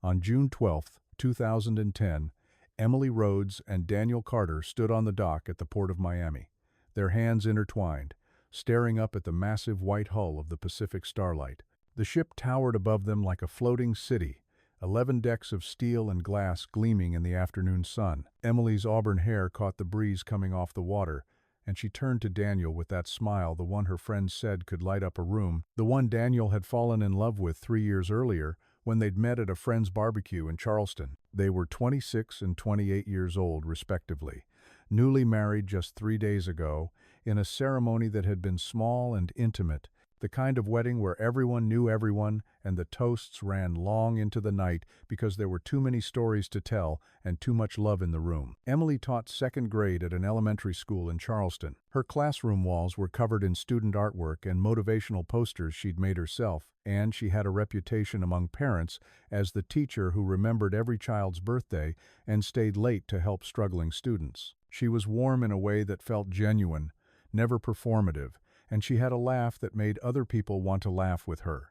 On June 12, 2010, Emily Rhodes and Daniel Carter stood on the dock at the port of Miami, their hands intertwined, staring up at the massive white hull of the Pacific Starlight. The ship towered above them like a floating city, 11 decks of steel and glass gleaming in the afternoon sun. Emily's auburn hair caught the breeze coming off the water, and she turned to Daniel with that smile, the one her friends said could light up a room, the one Daniel had fallen in love with 3 years earlier when they'd met at a friend's barbecue in Charleston. They were 26 and 28 years old, respectively, newly married just 3 days ago, in a ceremony that had been small and intimate, the kind of wedding where everyone knew everyone and the toasts ran long into the night because there were too many stories to tell and too much love in the room. Emily taught second grade at an elementary school in Charleston. Her classroom walls were covered in student artwork and motivational posters she'd made herself, and she had a reputation among parents as the teacher who remembered every child's birthday and stayed late to help struggling students. She was warm in a way that felt genuine, never performative, and she had a laugh that made other people want to laugh with her.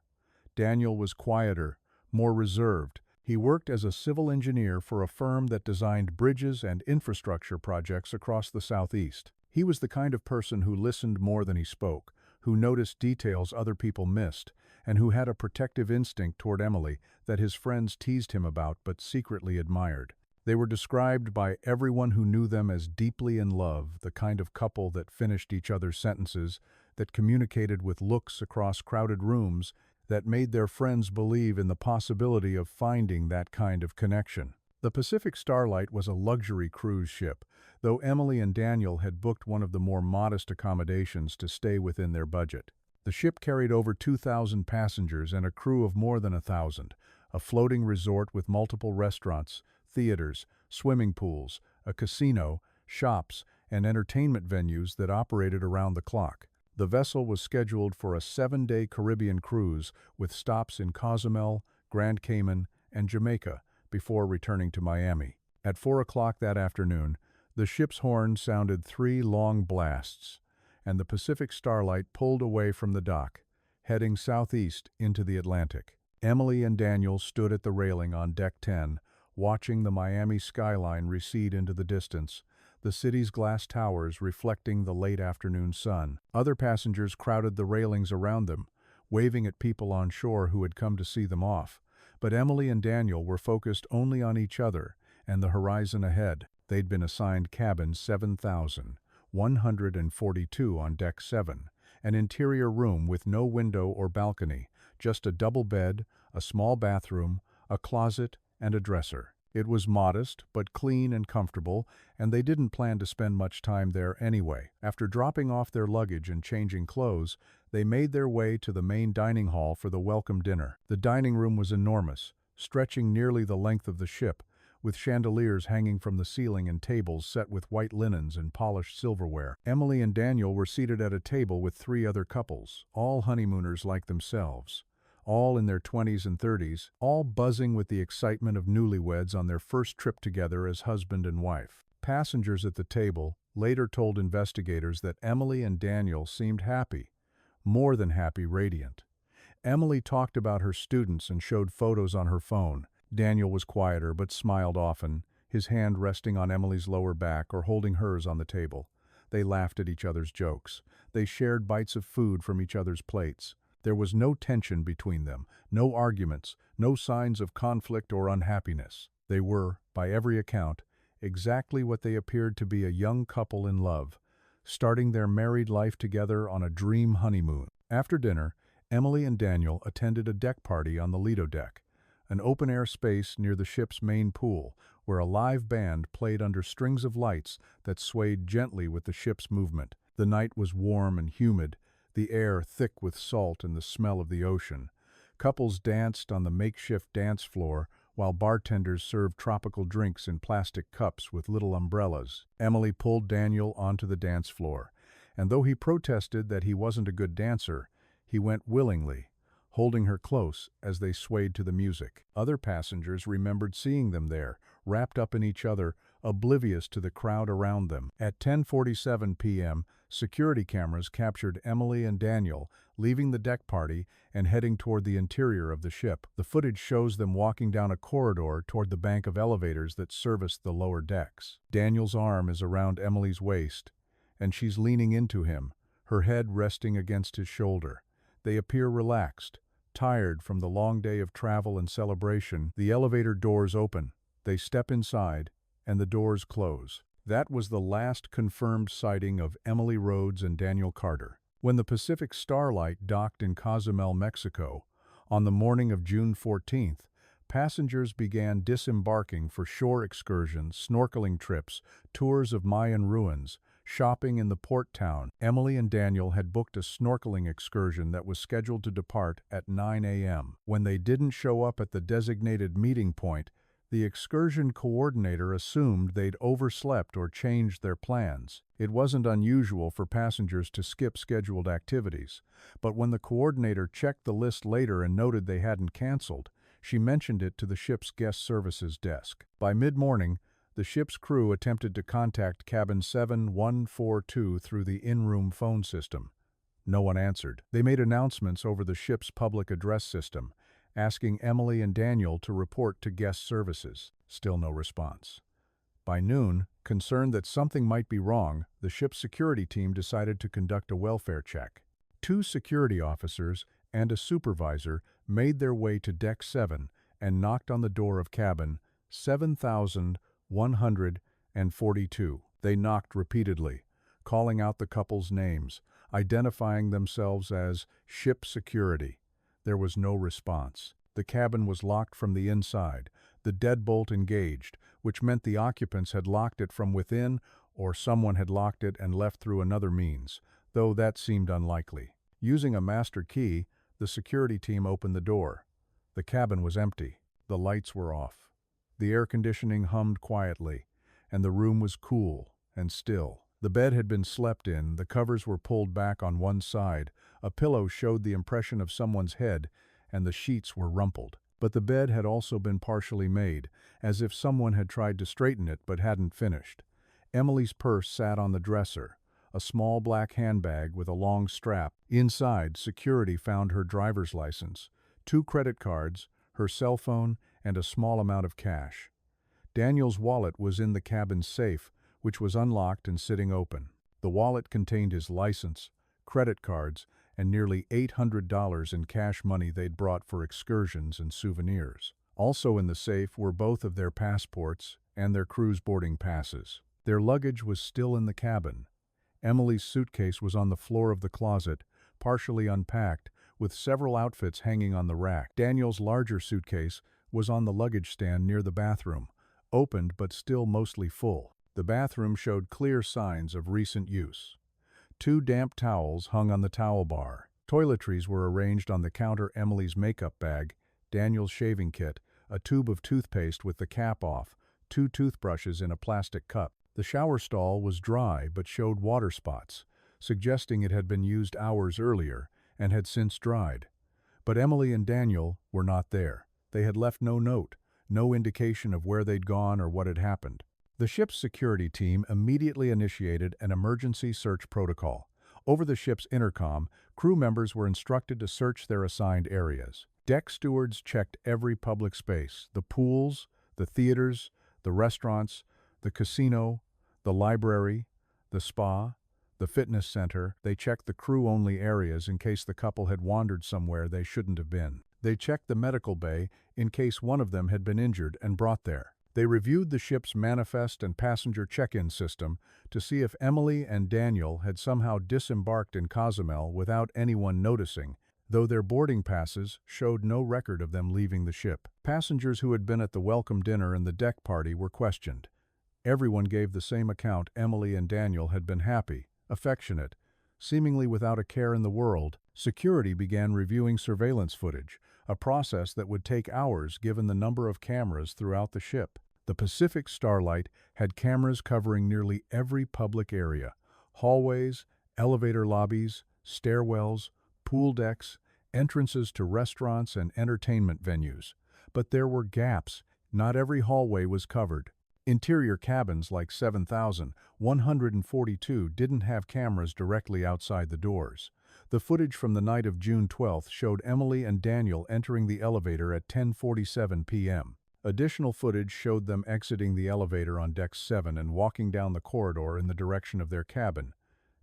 Daniel was quieter, more reserved. He worked as a civil engineer for a firm that designed bridges and infrastructure projects across the Southeast. He was the kind of person who listened more than he spoke, who noticed details other people missed, and who had a protective instinct toward Emily that his friends teased him about but secretly admired. They were described by everyone who knew them as deeply in love, the kind of couple that finished each other's sentences, that communicated with looks across crowded rooms, that made their friends believe in the possibility of finding that kind of connection. The Pacific Starlight was a luxury cruise ship, though Emily and Daniel had booked one of the more modest accommodations to stay within their budget. The ship carried over 2,000 passengers and a crew of more than 1,000, a floating resort with multiple restaurants, theaters, swimming pools, a casino, shops, and entertainment venues that operated around the clock. The vessel was scheduled for a 7-day Caribbean cruise with stops in Cozumel, Grand Cayman, and Jamaica before returning to Miami. At 4 o'clock that afternoon, the ship's horn sounded 3 long blasts, and the Pacific Starlight pulled away from the dock, heading southeast into the Atlantic. Emily and Daniel stood at the railing on Deck 10, watching the Miami skyline recede into the distance, the city's glass towers reflecting the late afternoon sun. Other passengers crowded the railings around them, waving at people on shore who had come to see them off. But Emily and Daniel were focused only on each other and the horizon ahead. They'd been assigned cabin 7,142 on Deck 7, an interior room with no window or balcony, just a double bed, a small bathroom, a closet, and a dresser. It was modest, but clean and comfortable, and they didn't plan to spend much time there anyway. After dropping off their luggage and changing clothes, they made their way to the main dining hall for the welcome dinner. The dining room was enormous, stretching nearly the length of the ship, with chandeliers hanging from the ceiling and tables set with white linens and polished silverware. Emily and Daniel were seated at a table with 3 other couples, all honeymooners like themselves, all in their 20s and 30s, all buzzing with the excitement of newlyweds on their first trip together as husband and wife. Passengers at the table later told investigators that Emily and Daniel seemed happy, more than happy, radiant. Emily talked about her students and showed photos on her phone. Daniel was quieter but smiled often, his hand resting on Emily's lower back or holding hers on the table. They laughed at each other's jokes. They shared bites of food from each other's plates. There was no tension between them, no arguments, no signs of conflict or unhappiness. They were, by every account, exactly what they appeared to be, a young couple in love, starting their married life together on a dream honeymoon. After dinner, Emily and Daniel attended a deck party on the Lido deck, an open-air space near the ship's main pool, where a live band played under strings of lights that swayed gently with the ship's movement. The night was warm and humid, the air thick with salt and the smell of the ocean. Couples danced on the makeshift dance floor, while bartenders served tropical drinks in plastic cups with little umbrellas. Emily pulled Daniel onto the dance floor, and though he protested that he wasn't a good dancer, he went willingly, holding her close as they swayed to the music. Other passengers remembered seeing them there, wrapped up in each other, oblivious to the crowd around them. At 10:47 p.m., Security cameras captured Emily and Daniel leaving the deck party and heading toward the interior of the ship. The footage shows them walking down a corridor toward the bank of elevators that serviced the lower decks. Daniel's arm is around Emily's waist, and she's leaning into him, her head resting against his shoulder. They appear relaxed, tired from the long day of travel and celebration. The elevator doors open. They step inside, and the doors close. That was the last confirmed sighting of Emily Rhodes and Daniel Carter. When the Pacific Starlight docked in Cozumel, Mexico, on the morning of June 14th, passengers began disembarking for shore excursions, snorkeling trips, tours of Mayan ruins, shopping in the port town. Emily and Daniel had booked a snorkeling excursion that was scheduled to depart at 9 a.m. When they didn't show up at the designated meeting point, the excursion coordinator assumed they'd overslept or changed their plans. It wasn't unusual for passengers to skip scheduled activities, but when the coordinator checked the list later and noted they hadn't canceled, she mentioned it to the ship's guest services desk. By mid-morning, the ship's crew attempted to contact cabin 7142 through the in-room phone system. No one answered. They made announcements over the ship's public address system, asking Emily and Daniel to report to guest services. Still no response. By noon, concerned that something might be wrong, the ship's security team decided to conduct a welfare check. 2 security officers and a supervisor made their way to Deck 7 and knocked on the door of cabin 7142. They knocked repeatedly, calling out the couple's names, identifying themselves as ship security. There was no response. The cabin was locked from the inside, the deadbolt engaged, which meant the occupants had locked it from within or someone had locked it and left through another means, though that seemed unlikely. Using a master key, the security team opened the door. The cabin was empty. The lights were off. The air conditioning hummed quietly, and the room was cool and still. The bed had been slept in, the covers were pulled back on one side, a pillow showed the impression of someone's head, and the sheets were rumpled. But the bed had also been partially made, as if someone had tried to straighten it but hadn't finished. Emily's purse sat on the dresser, a small black handbag with a long strap. Inside, security found her driver's license, 2 credit cards, her cell phone, and a small amount of cash. Daniel's wallet was in the cabin's safe, which was unlocked and sitting open. The wallet contained his license, credit cards, and nearly $800 in cash money they'd brought for excursions and souvenirs. Also in the safe were both of their passports and their cruise boarding passes. Their luggage was still in the cabin. Emily's suitcase was on the floor of the closet, partially unpacked, with several outfits hanging on the rack. Daniel's larger suitcase was on the luggage stand near the bathroom, opened but still mostly full. The bathroom showed clear signs of recent use. 2 damp towels hung on the towel bar. Toiletries were arranged on the counter. Emily's makeup bag, Daniel's shaving kit, a tube of toothpaste with the cap off, 2 toothbrushes in a plastic cup. The shower stall was dry but showed water spots, suggesting it had been used hours earlier and had since dried. But Emily and Daniel were not there. They had left no note, no indication of where they'd gone or what had happened. The ship's security team immediately initiated an emergency search protocol. Over the ship's intercom, crew members were instructed to search their assigned areas. Deck stewards checked every public space: the pools, the theaters, the restaurants, the casino, the library, the spa, the fitness center. They checked the crew-only areas in case the couple had wandered somewhere they shouldn't have been. They checked the medical bay in case one of them had been injured and brought there. They reviewed the ship's manifest and passenger check-in system to see if Emily and Daniel had somehow disembarked in Cozumel without anyone noticing, though their boarding passes showed no record of them leaving the ship. Passengers who had been at the welcome dinner and the deck party were questioned. Everyone gave the same account: Emily and Daniel had been happy, affectionate, seemingly without a care in the world. Security began reviewing surveillance footage, a process that would take hours given the number of cameras throughout the ship. The Pacific Starlight had cameras covering nearly every public area: hallways, elevator lobbies, stairwells, pool decks, entrances to restaurants and entertainment venues. But there were gaps. Not every hallway was covered. Interior cabins like 7,142 didn't have cameras directly outside the doors. The footage from the night of June 12th showed Emily and Daniel entering the elevator at 10:47 p.m. Additional footage showed them exiting the elevator on deck 7 and walking down the corridor in the direction of their cabin.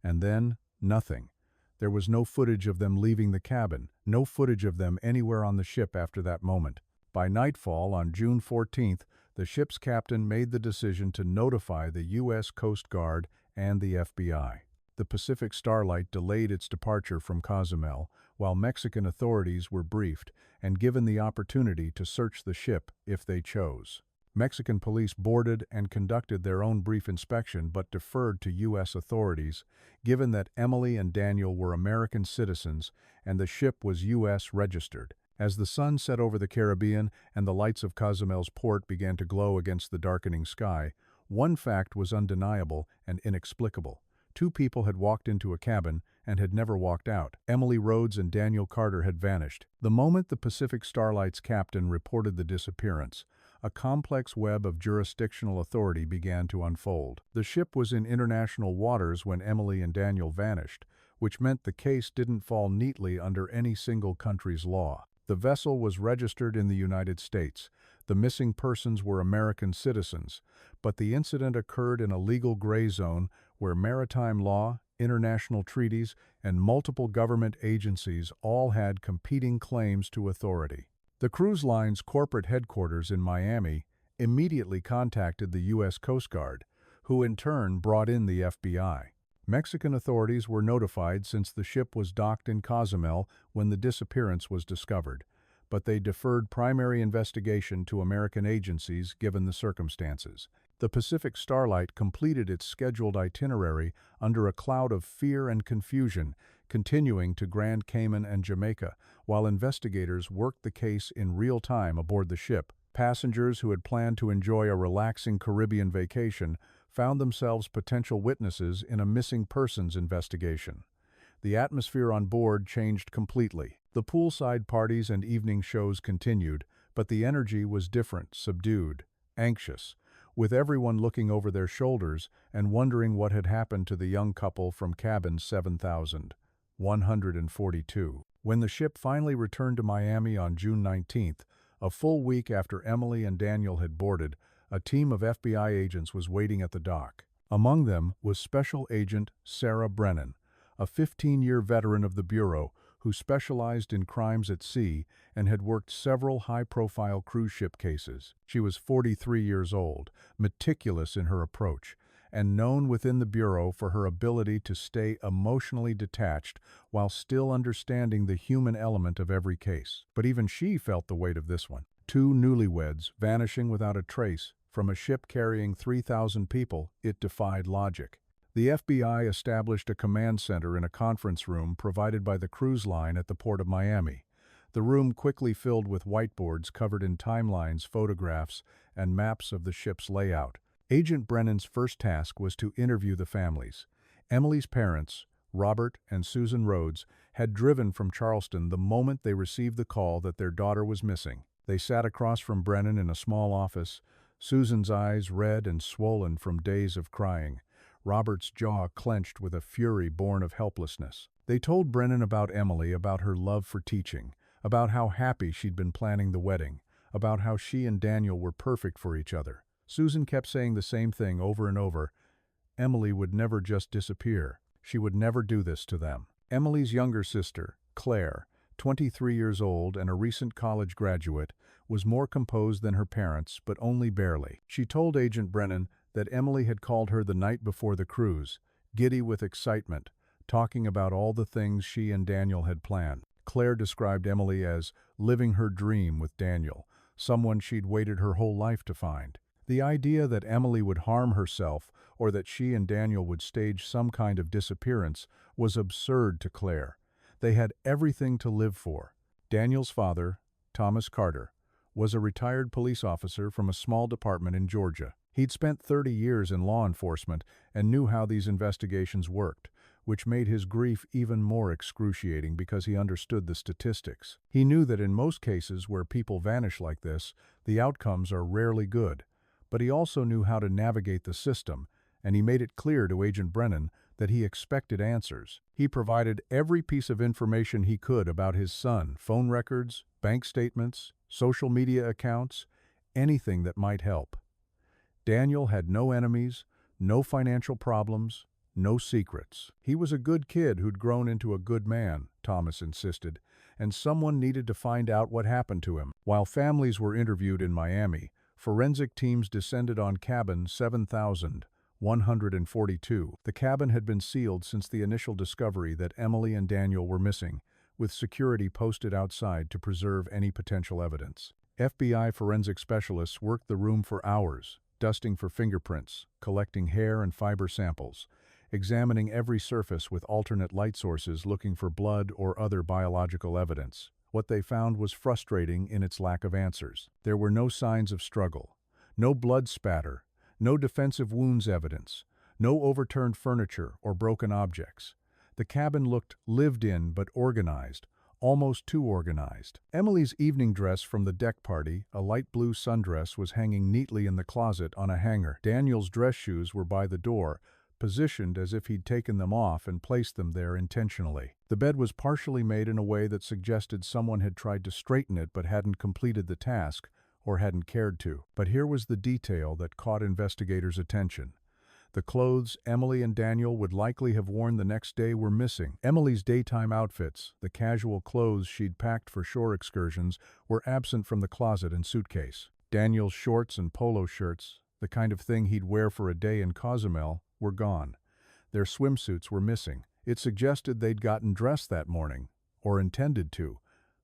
And then, nothing. There was no footage of them leaving the cabin, no footage of them anywhere on the ship after that moment. By nightfall on June 14th, the ship's captain made the decision to notify the U.S. Coast Guard and the FBI. The Pacific Starlight delayed its departure from Cozumel, while Mexican authorities were briefed and given the opportunity to search the ship if they chose. Mexican police boarded and conducted their own brief inspection but deferred to U.S. authorities, given that Emily and Daniel were American citizens and the ship was U.S. registered. As the sun set over the Caribbean and the lights of Cozumel's port began to glow against the darkening sky, one fact was undeniable and inexplicable. Two people had walked into a cabin and had never walked out. Emily Rhodes and Daniel Carter had vanished. The moment the Pacific Starlight's captain reported the disappearance, a complex web of jurisdictional authority began to unfold. The ship was in international waters when Emily and Daniel vanished, which meant the case didn't fall neatly under any single country's law. The vessel was registered in the United States. The missing persons were American citizens, but the incident occurred in a legal gray zone where maritime law, international treaties, and multiple government agencies all had competing claims to authority. The cruise line's corporate headquarters in Miami immediately contacted the U.S. Coast Guard, who in turn brought in the FBI. Mexican authorities were notified since the ship was docked in Cozumel when the disappearance was discovered, but they deferred primary investigation to American agencies given the circumstances. The Pacific Starlight completed its scheduled itinerary under a cloud of fear and confusion, continuing to Grand Cayman and Jamaica, while investigators worked the case in real time aboard the ship. Passengers who had planned to enjoy a relaxing Caribbean vacation found themselves potential witnesses in a missing persons investigation. The atmosphere on board changed completely. The poolside parties and evening shows continued, but the energy was different, subdued, anxious, with everyone looking over their shoulders and wondering what had happened to the young couple from cabin 7,142. When the ship finally returned to Miami on June 19th, a full week after Emily and Daniel had boarded, a team of FBI agents was waiting at the dock. Among them was Special Agent Sarah Brennan, a 15-year veteran of the Bureau who specialized in crimes at sea and had worked several high-profile cruise ship cases. She was 43 years old, meticulous in her approach, and known within the Bureau for her ability to stay emotionally detached while still understanding the human element of every case. But even she felt the weight of this one. Two newlyweds vanishing without a trace from a ship carrying 3,000 people, it defied logic. The FBI established a command center in a conference room provided by the cruise line at the port of Miami. The room quickly filled with whiteboards covered in timelines, photographs, and maps of the ship's layout. Agent Brennan's first task was to interview the families. Emily's parents, Robert and Susan Rhodes, had driven from Charleston the moment they received the call that their daughter was missing. They sat across from Brennan in a small office, Susan's eyes red and swollen from days of crying, Robert's jaw clenched with a fury born of helplessness. They told Brennan about Emily, about her love for teaching, about how happy she'd been planning the wedding, about how she and Daniel were perfect for each other. Susan kept saying the same thing over and over. Emily would never just disappear. She would never do this to them. Emily's younger sister, Claire, 23 years old and a recent college graduate, was more composed than her parents, but only barely. She told Agent Brennan that Emily had called her the night before the cruise, giddy with excitement, talking about all the things she and Daniel had planned. Claire described Emily as living her dream with Daniel, someone she'd waited her whole life to find. The idea that Emily would harm herself or that she and Daniel would stage some kind of disappearance was absurd to Claire. They had everything to live for. Daniel's father, Thomas Carter, was a retired police officer from a small department in Georgia. He'd spent 30 years in law enforcement and knew how these investigations worked, which made his grief even more excruciating because he understood the statistics. He knew that in most cases where people vanish like this, the outcomes are rarely good. But he also knew how to navigate the system, and he made it clear to Agent Brennan that he expected answers. He provided every piece of information he could about his son, phone records, bank statements, social media accounts, anything that might help. Daniel had no enemies, no financial problems, no secrets. He was a good kid who'd grown into a good man, Thomas insisted, and someone needed to find out what happened to him. While families were interviewed in Miami, forensic teams descended on cabin 7,142. The cabin had been sealed since the initial discovery that Emily and Daniel were missing, with security posted outside to preserve any potential evidence. FBI forensic specialists worked the room for hours, dusting for fingerprints, collecting hair and fiber samples, examining every surface with alternate light sources looking for blood or other biological evidence. What they found was frustrating in its lack of answers. There were no signs of struggle, no blood spatter, no defensive wounds evidence, no overturned furniture or broken objects. The cabin looked lived in but organized, almost too organized. Emily's evening dress from the deck party, a light blue sundress, was hanging neatly in the closet on a hanger. Daniel's dress shoes were by the door, positioned as if he'd taken them off and placed them there intentionally. The bed was partially made in a way that suggested someone had tried to straighten it but hadn't completed the task, or hadn't cared to. But here was the detail that caught investigators' attention. The clothes Emily and Daniel would likely have worn the next day were missing. Emily's daytime outfits, the casual clothes she'd packed for shore excursions, were absent from the closet and suitcase. Daniel's shorts and polo shirts, the kind of thing he'd wear for a day in Cozumel, were gone. Their swimsuits were missing. It suggested they'd gotten dressed that morning, or intended to.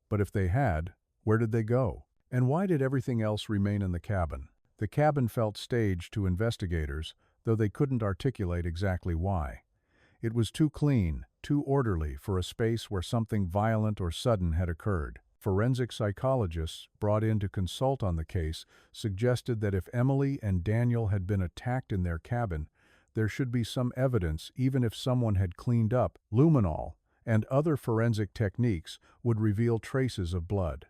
But if they had, where did they go? And why did everything else remain in the cabin? The cabin felt staged to investigators, though they couldn't articulate exactly why. It was too clean, too orderly for a space where something violent or sudden had occurred. Forensic psychologists brought in to consult on the case suggested that if Emily and Daniel had been attacked in their cabin, there should be some evidence, even if someone had cleaned up. Luminol and other forensic techniques would reveal traces of blood.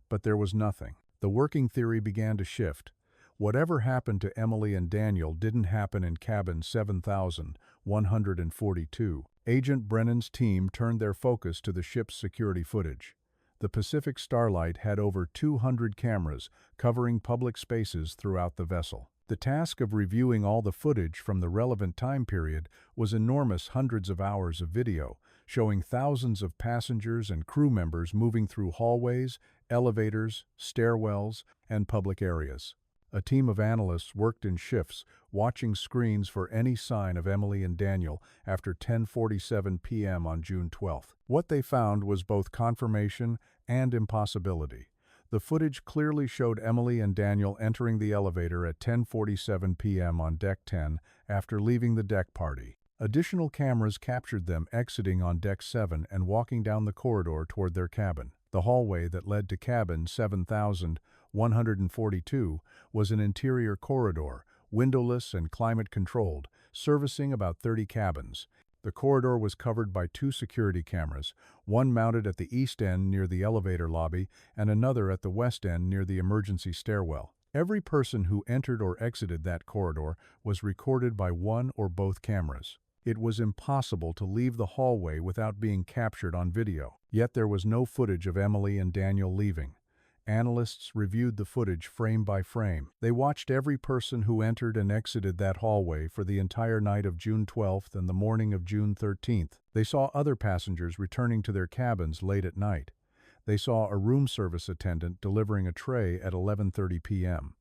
But there was nothing. The working theory began to shift. Whatever happened to Emily and Daniel didn't happen in cabin 7,142. Agent Brennan's team turned their focus to the ship's security footage. The Pacific Starlight had over 200 cameras covering public spaces throughout the vessel. The task of reviewing all the footage from the relevant time period was enormous. Hundreds of hours of video, showing thousands of passengers and crew members moving through hallways, elevators, stairwells, and public areas. A team of analysts worked in shifts, watching screens for any sign of Emily and Daniel after 10:47 p.m. on June 12. What they found was both confirmation and impossibility. The footage clearly showed Emily and Daniel entering the elevator at 10:47 p.m. on Deck 10 after leaving the deck party. Additional cameras captured them exiting on Deck 7 and walking down the corridor toward their cabin. The hallway that led to cabin 7,142 was an interior corridor, windowless and climate-controlled, servicing about 30 cabins. The corridor was covered by 2 security cameras, one mounted at the east end near the elevator lobby and another at the west end near the emergency stairwell. Every person who entered or exited that corridor was recorded by one or both cameras. It was impossible to leave the hallway without being captured on video. Yet there was no footage of Emily and Daniel leaving. Analysts reviewed the footage frame by frame. They watched every person who entered and exited that hallway for the entire night of June 12th and the morning of June 13th. They saw other passengers returning to their cabins late at night. They saw a room service attendant delivering a tray at 11:30 p.m.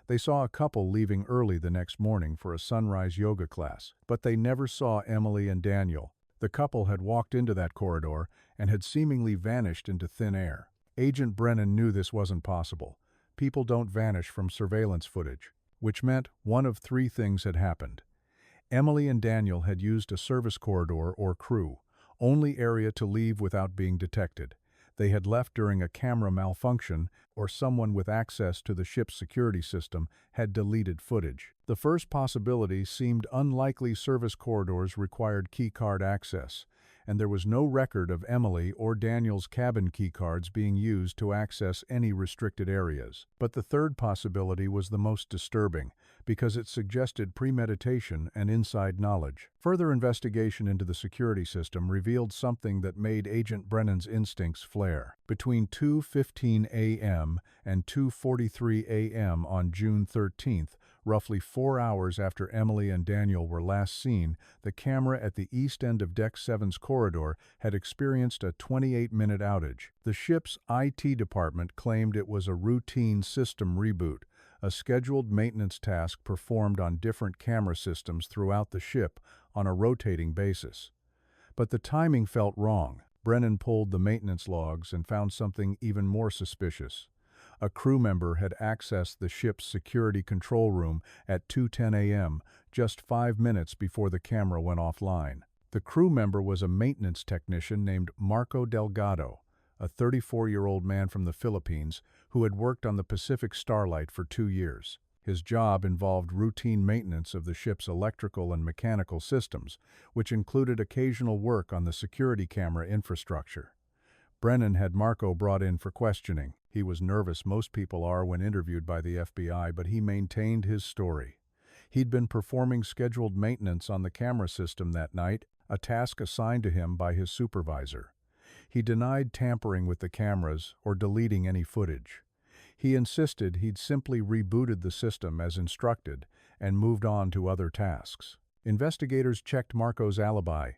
They saw a couple leaving early the next morning for a sunrise yoga class. But they never saw Emily and Daniel. The couple had walked into that corridor and had seemingly vanished into thin air. Agent Brennan knew this wasn't possible. People don't vanish from surveillance footage, which meant one of 3 things had happened. Emily and Daniel had used a service corridor or crew, only area to leave without being detected. They had left during a camera malfunction, or someone with access to the ship's security system had deleted footage. The first possibility seemed unlikely. Service corridors required keycard access, and there was no record of Emily or Daniel's cabin keycards being used to access any restricted areas. But the third possibility was the most disturbing, because it suggested premeditation and inside knowledge. Further investigation into the security system revealed something that made Agent Brennan's instincts flare. Between 2:15 a.m. and 2:43 a.m. on June 13th, roughly 4 hours after Emily and Daniel were last seen, the camera at the east end of Deck 7's corridor had experienced a 28-minute outage. The ship's IT department claimed it was a routine system reboot, a scheduled maintenance task performed on different camera systems throughout the ship on a rotating basis. But the timing felt wrong. Brennan pulled the maintenance logs and found something even more suspicious. A crew member had accessed the ship's security control room at 2:10 a.m., just 5 minutes before the camera went offline. The crew member was a maintenance technician named Marco Delgado, a 34-year-old man from the Philippines who had worked on the Pacific Starlight for 2 years. His job involved routine maintenance of the ship's electrical and mechanical systems, which included occasional work on the security camera infrastructure. Brennan had Marco brought in for questioning. He was nervous, most people are when interviewed by the FBI, but he maintained his story. He'd been performing scheduled maintenance on the camera system that night, a task assigned to him by his supervisor. He denied tampering with the cameras or deleting any footage. He insisted he'd simply rebooted the system as instructed and moved on to other tasks. Investigators checked Marco's alibi.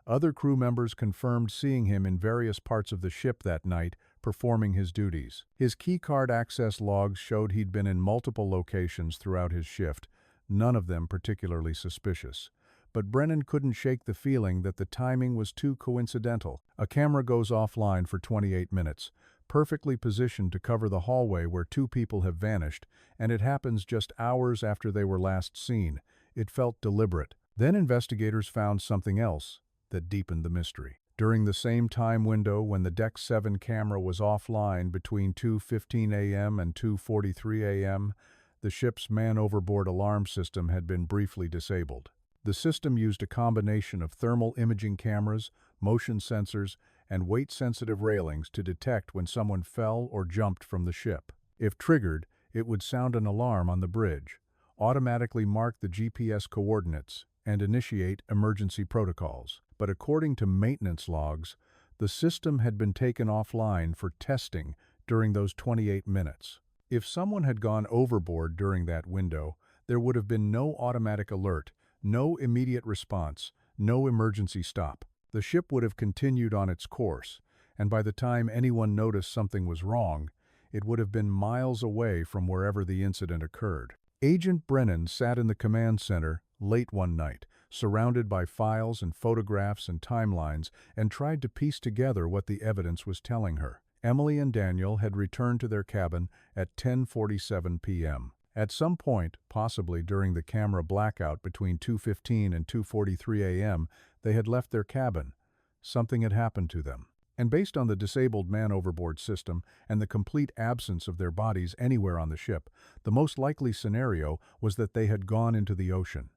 Other crew members confirmed seeing him in various parts of the ship that night, performing his duties. His keycard access logs showed he'd been in multiple locations throughout his shift, none of them particularly suspicious. But Brennan couldn't shake the feeling that the timing was too coincidental. A camera goes offline for 28 minutes, perfectly positioned to cover the hallway where 2 people have vanished, and it happens just hours after they were last seen. It felt deliberate. Then investigators found something else that deepened the mystery. During the same time window when the Deck 7 camera was offline between 2:15 a.m. and 2:43 a.m., the ship's man-overboard alarm system had been briefly disabled. The system used a combination of thermal imaging cameras, motion sensors, and weight-sensitive railings to detect when someone fell or jumped from the ship. If triggered, it would sound an alarm on the bridge, automatically mark the GPS coordinates, and initiate emergency protocols. But according to maintenance logs, the system had been taken offline for testing during those 28 minutes. If someone had gone overboard during that window, there would have been no automatic alert, no immediate response, no emergency stop. The ship would have continued on its course, and by the time anyone noticed something was wrong, it would have been miles away from wherever the incident occurred. Agent Brennan sat in the command center late one night, surrounded by files and photographs and timelines, and tried to piece together what the evidence was telling her. Emily and Daniel had returned to their cabin at 10:47 p.m. At some point, possibly during the camera blackout between 2:15 and 2:43 a.m., they had left their cabin. Something had happened to them. And based on the disabled man-overboard system and the complete absence of their bodies anywhere on the ship, the most likely scenario was that they had gone into the ocean.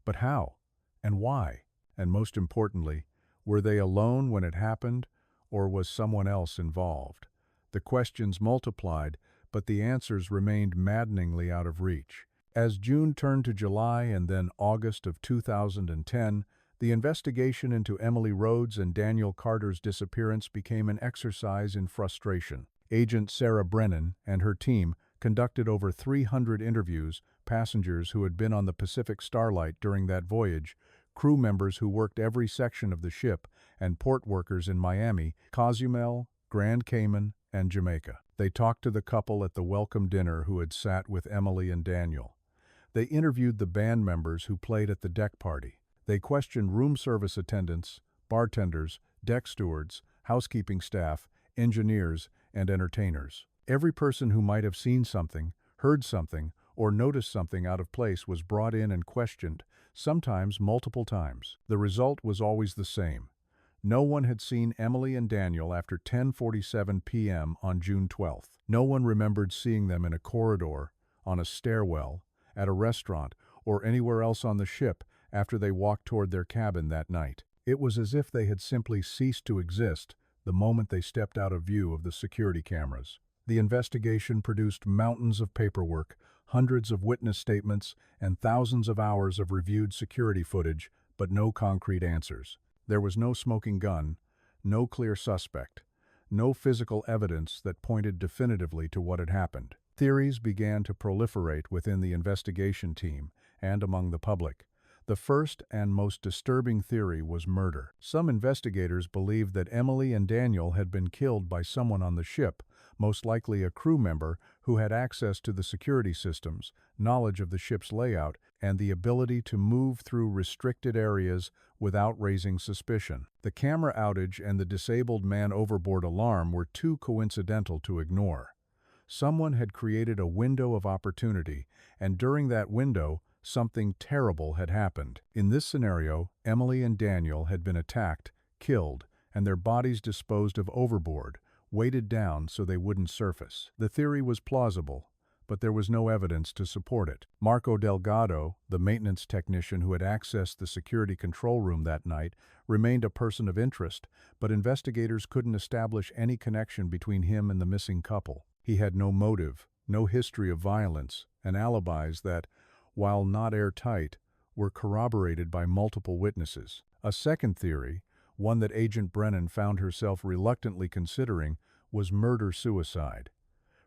But how? And why? And most importantly, were they alone when it happened, or was someone else involved? The questions multiplied, but the answers remained maddeningly out of reach. As June turned to July and then August of 2010, the investigation into Emily Rhodes and Daniel Carter's disappearance became an exercise in frustration. Agent Sarah Brennan and her team conducted over 300 interviews, passengers who had been on the Pacific Starlight during that voyage, crew members who worked every section of the ship, and port workers in Miami, Cozumel, Grand Cayman, and Jamaica. They talked to the couple at the welcome dinner who had sat with Emily and Daniel. They interviewed the band members who played at the deck party. They questioned room service attendants, bartenders, deck stewards, housekeeping staff, engineers, and entertainers. Every person who might have seen something, heard something, or noticed something out of place was brought in and questioned, sometimes multiple times. The result was always the same. No one had seen Emily and Daniel after 10:47 p.m. on June 12th. No one remembered seeing them in a corridor, on a stairwell, at a restaurant, or anywhere else on the ship after they walked toward their cabin that night. It was as if they had simply ceased to exist the moment they stepped out of view of the security cameras. The investigation produced mountains of paperwork, hundreds of witness statements, and thousands of hours of reviewed security footage, but no concrete answers. There was no smoking gun, no clear suspect, no physical evidence that pointed definitively to what had happened. Theories began to proliferate within the investigation team and among the public. The first and most disturbing theory was murder. Some investigators believed that Emily and Daniel had been killed by someone on the ship, most likely a crew member who had access to the security systems, knowledge of the ship's layout, and the ability to move through restricted areas without raising suspicion. The camera outage and the disabled man overboard alarm were too coincidental to ignore. Someone had created a window of opportunity, and during that window, something terrible had happened. In this scenario, Emily and Daniel had been attacked, killed, and their bodies disposed of overboard, weighted down so they wouldn't surface. The theory was plausible, but there was no evidence to support it. Marco Delgado, the maintenance technician who had accessed the security control room that night, remained a person of interest, but investigators couldn't establish any connection between him and the missing couple. He had no motive, no history of violence, and alibis that, while not airtight, were corroborated by multiple witnesses. A second theory, one that Agent Brennan found herself reluctantly considering, was murder-suicide.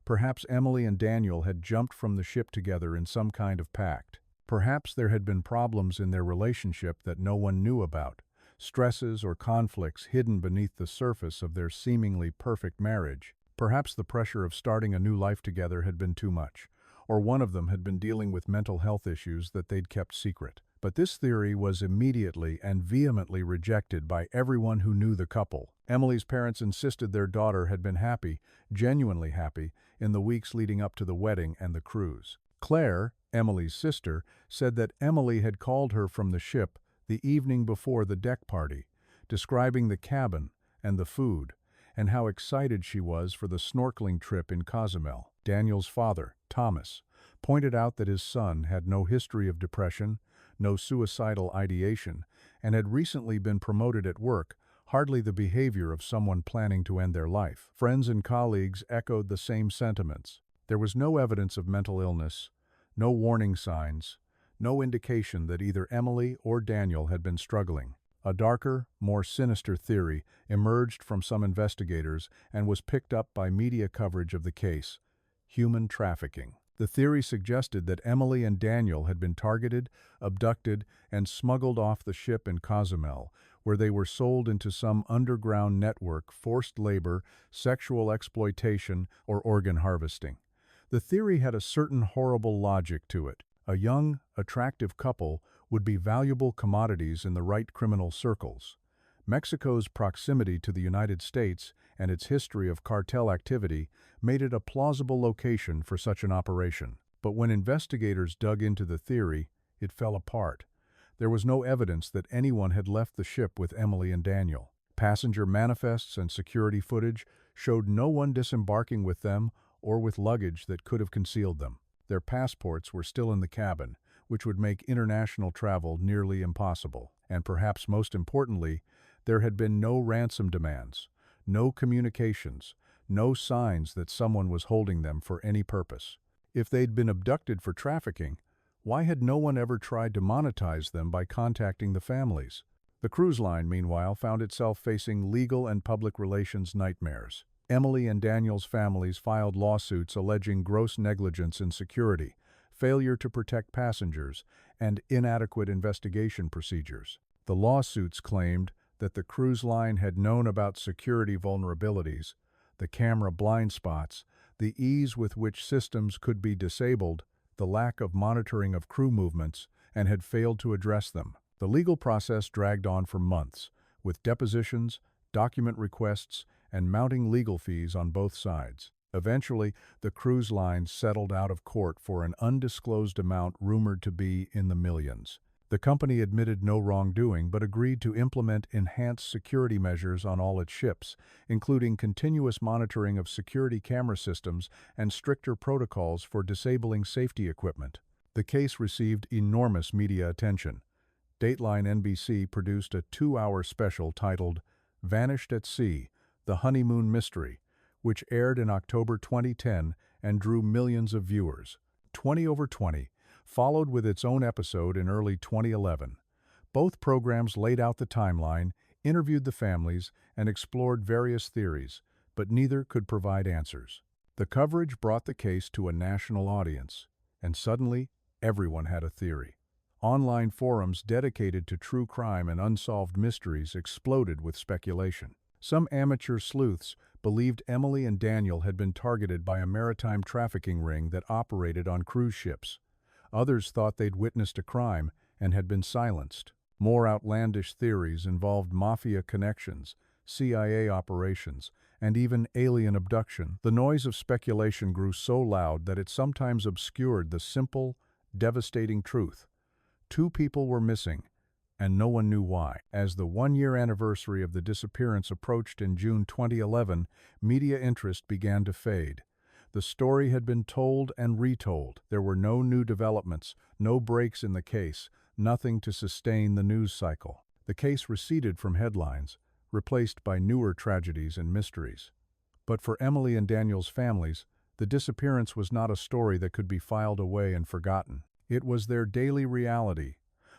Perhaps Emily and Daniel had jumped from the ship together in some kind of pact. Perhaps there had been problems in their relationship that no one knew about, stresses or conflicts hidden beneath the surface of their seemingly perfect marriage. Perhaps the pressure of starting a new life together had been too much, or one of them had been dealing with mental health issues that they'd kept secret. But this theory was immediately and vehemently rejected by everyone who knew the couple. Emily's parents insisted their daughter had been happy, genuinely happy, in the weeks leading up to the wedding and the cruise. Claire, Emily's sister, said that Emily had called her from the ship the evening before the deck party, describing the cabin and the food, and how excited she was for the snorkeling trip in Cozumel. Daniel's father, Thomas, pointed out that his son had no history of depression, no suicidal ideation, and had recently been promoted at work, hardly the behavior of someone planning to end their life. Friends and colleagues echoed the same sentiments. There was no evidence of mental illness, no warning signs, no indication that either Emily or Daniel had been struggling. A darker, more sinister theory emerged from some investigators and was picked up by media coverage of the case: human trafficking. The theory suggested that Emily and Daniel had been targeted, abducted, and smuggled off the ship in Cozumel, where they were sold into some underground network, forced labor, sexual exploitation, or organ harvesting. The theory had a certain horrible logic to it. A young, attractive couple would be valuable commodities in the right criminal circles. Mexico's proximity to the United States and its history of cartel activity made it a plausible location for such an operation. But when investigators dug into the theory, it fell apart. There was no evidence that anyone had left the ship with Emily and Daniel. Passenger manifests and security footage showed no one disembarking with them or with luggage that could have concealed them. Their passports were still in the cabin, which would make international travel nearly impossible. And perhaps most importantly, there had been no ransom demands, no communications, no signs that someone was holding them for any purpose. If they'd been abducted for trafficking, why had no one ever tried to monetize them by contacting the families? The cruise line, meanwhile, found itself facing legal and public relations nightmares. Emily and Daniel's families filed lawsuits alleging gross negligence in security, failure to protect passengers, and inadequate investigation procedures. The lawsuits claimed that the cruise line had known about security vulnerabilities, the camera blind spots, the ease with which systems could be disabled, the lack of monitoring of crew movements, and had failed to address them. The legal process dragged on for months, with depositions, document requests, and mounting legal fees on both sides. Eventually, the cruise line settled out of court for an undisclosed amount rumored to be in the millions. The company admitted no wrongdoing but agreed to implement enhanced security measures on all its ships, including continuous monitoring of security camera systems and stricter protocols for disabling safety equipment. The case received enormous media attention. Dateline NBC produced a 2-hour special titled Vanished at Sea, The Honeymoon Mystery, which aired in October 2010 and drew millions of viewers. 20/20 followed with its own episode in early 2011. Both programs laid out the timeline, interviewed the families, and explored various theories, but neither could provide answers. The coverage brought the case to a national audience, and suddenly, everyone had a theory. Online forums dedicated to true crime and unsolved mysteries exploded with speculation. Some amateur sleuths believed Emily and Daniel had been targeted by a maritime trafficking ring that operated on cruise ships. Others thought they'd witnessed a crime and had been silenced. More outlandish theories involved mafia connections, CIA operations, and even alien abduction. The noise of speculation grew so loud that it sometimes obscured the simple, devastating truth. 2 people were missing, and no one knew why. As the 1-year anniversary of the disappearance approached in June 2011, media interest began to fade. The story had been told and retold. There were no new developments, no breaks in the case, nothing to sustain the news cycle. The case receded from headlines, replaced by newer tragedies and mysteries. But for Emily and Daniel's families, the disappearance was not a story that could be filed away and forgotten. It was their daily reality,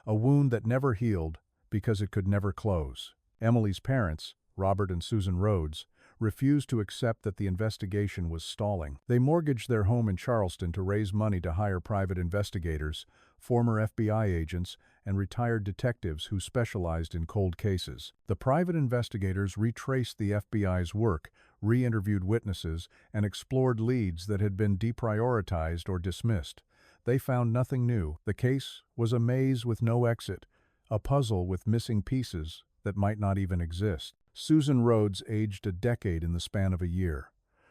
a wound that never healed because it could never close. Emily's parents, Robert and Susan Rhodes, refused to accept that the investigation was stalling. They mortgaged their home in Charleston to raise money to hire private investigators, former FBI agents, and retired detectives who specialized in cold cases. The private investigators retraced the FBI's work, re-interviewed witnesses, and explored leads that had been deprioritized or dismissed. They found nothing new. The case was a maze with no exit, a puzzle with missing pieces that might not even exist. Susan Rhodes aged a decade in the span of a year.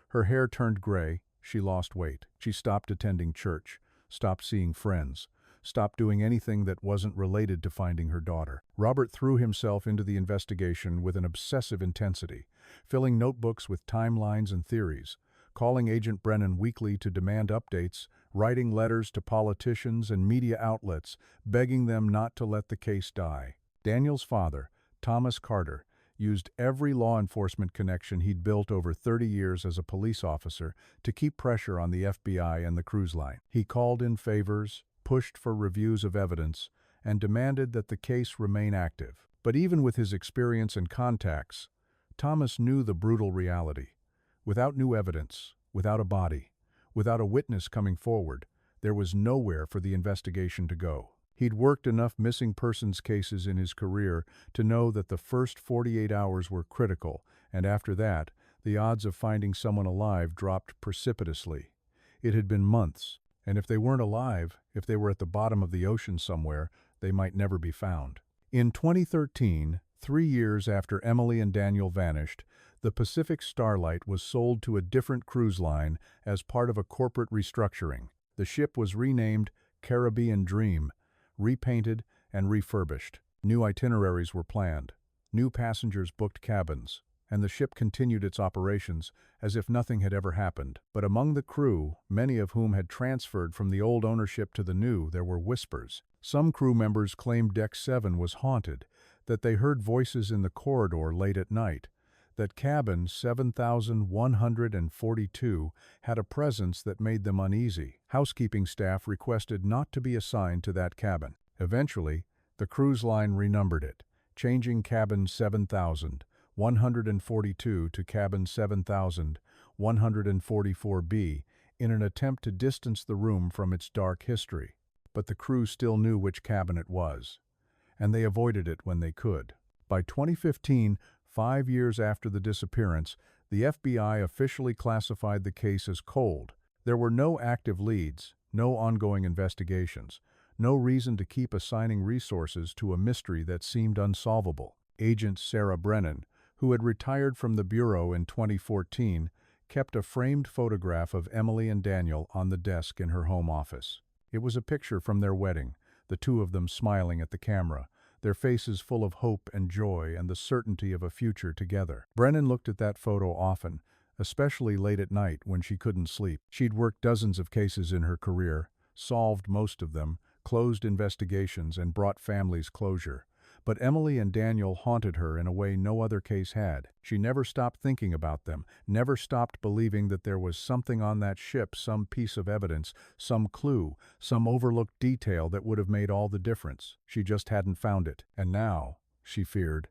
Her hair turned gray, she lost weight. She stopped attending church, stopped seeing friends, stopped doing anything that wasn't related to finding her daughter. Robert threw himself into the investigation with an obsessive intensity, filling notebooks with timelines and theories, calling Agent Brennan weekly to demand updates, writing letters to politicians and media outlets, begging them not to let the case die. Daniel's father, Thomas Carter, used every law enforcement connection he'd built over 30 years as a police officer to keep pressure on the FBI and the cruise line. He called in favors, pushed for reviews of evidence, and demanded that the case remain active. But even with his experience and contacts, Thomas knew the brutal reality. Without new evidence, without a body, without a witness coming forward, there was nowhere for the investigation to go. He'd worked enough missing persons cases in his career to know that the first 48 hours were critical, and after that, the odds of finding someone alive dropped precipitously. It had been months, and if they weren't alive, if they were at the bottom of the ocean somewhere, they might never be found. In 2013, 3 years after Emily and Daniel vanished, the Pacific Starlight was sold to a different cruise line as part of a corporate restructuring. The ship was renamed Caribbean Dream, repainted and refurbished. New itineraries were planned. New passengers booked cabins, and the ship continued its operations as if nothing had ever happened. But among the crew, many of whom had transferred from the old ownership to the new, there were whispers. Some crew members claimed Deck 7 was haunted, that they heard voices in the corridor late at night, that cabin 7142 had a presence that made them uneasy. Housekeeping staff requested not to be assigned to that cabin. Eventually, the cruise line renumbered it, changing cabin 7142 to cabin 7144B in an attempt to distance the room from its dark history. But the crew still knew which cabin it was, and they avoided it when they could. By 2015, 5 years after the disappearance, the FBI officially classified the case as cold. There were no active leads, no ongoing investigations, no reason to keep assigning resources to a mystery that seemed unsolvable. Agent Sarah Brennan, who had retired from the Bureau in 2014, kept a framed photograph of Emily and Daniel on the desk in her home office. It was a picture from their wedding, the two of them smiling at the camera, their faces full of hope and joy and the certainty of a future together. Brennan looked at that photo often, especially late at night when she couldn't sleep. She'd worked dozens of cases in her career, solved most of them, closed investigations, and brought families closure. But Emily and Daniel haunted her in a way no other case had. She never stopped thinking about them, never stopped believing that there was something on that ship, some piece of evidence, some clue, some overlooked detail that would have made all the difference. She just hadn't found it. And now, she feared,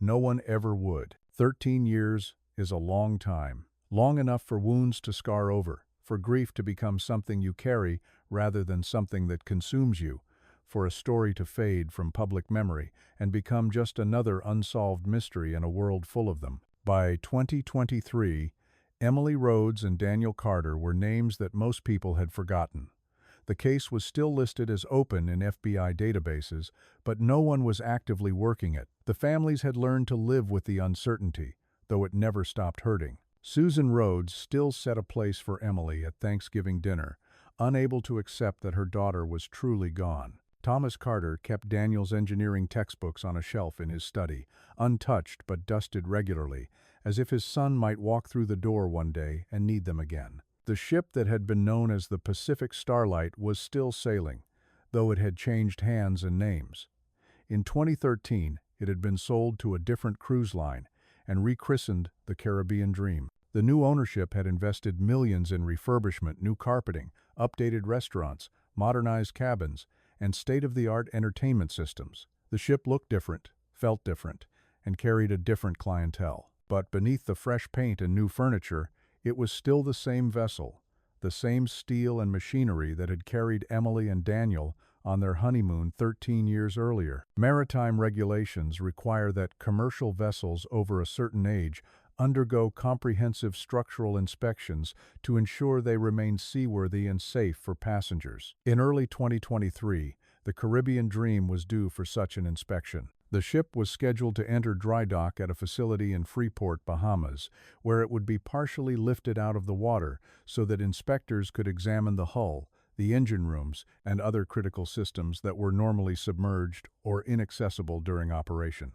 no one ever would. 13 years is a long time. Long enough for wounds to scar over, for grief to become something you carry rather than something that consumes you, for a story to fade from public memory and become just another unsolved mystery in a world full of them. By 2023, Emily Rhodes and Daniel Carter were names that most people had forgotten. The case was still listed as open in FBI databases, but no one was actively working it. The families had learned to live with the uncertainty, though it never stopped hurting. Susan Rhodes still set a place for Emily at Thanksgiving dinner, unable to accept that her daughter was truly gone. Thomas Carter kept Daniel's engineering textbooks on a shelf in his study, untouched but dusted regularly, as if his son might walk through the door one day and need them again. The ship that had been known as the Pacific Starlight was still sailing, though it had changed hands and names. In 2013, it had been sold to a different cruise line and rechristened the Caribbean Dream. The new ownership had invested millions in refurbishment, new carpeting, updated restaurants, modernized cabins, and state-of-the-art entertainment systems. The ship looked different, felt different, and carried a different clientele. But beneath the fresh paint and new furniture, it was still the same vessel, the same steel and machinery that had carried Emily and Daniel on their honeymoon 13 years earlier. Maritime regulations require that commercial vessels over a certain age undergo comprehensive structural inspections to ensure they remain seaworthy and safe for passengers. In early 2023, the Caribbean Dream was due for such an inspection. The ship was scheduled to enter dry dock at a facility in Freeport, Bahamas, where it would be partially lifted out of the water so that inspectors could examine the hull, the engine rooms, and other critical systems that were normally submerged or inaccessible during operation.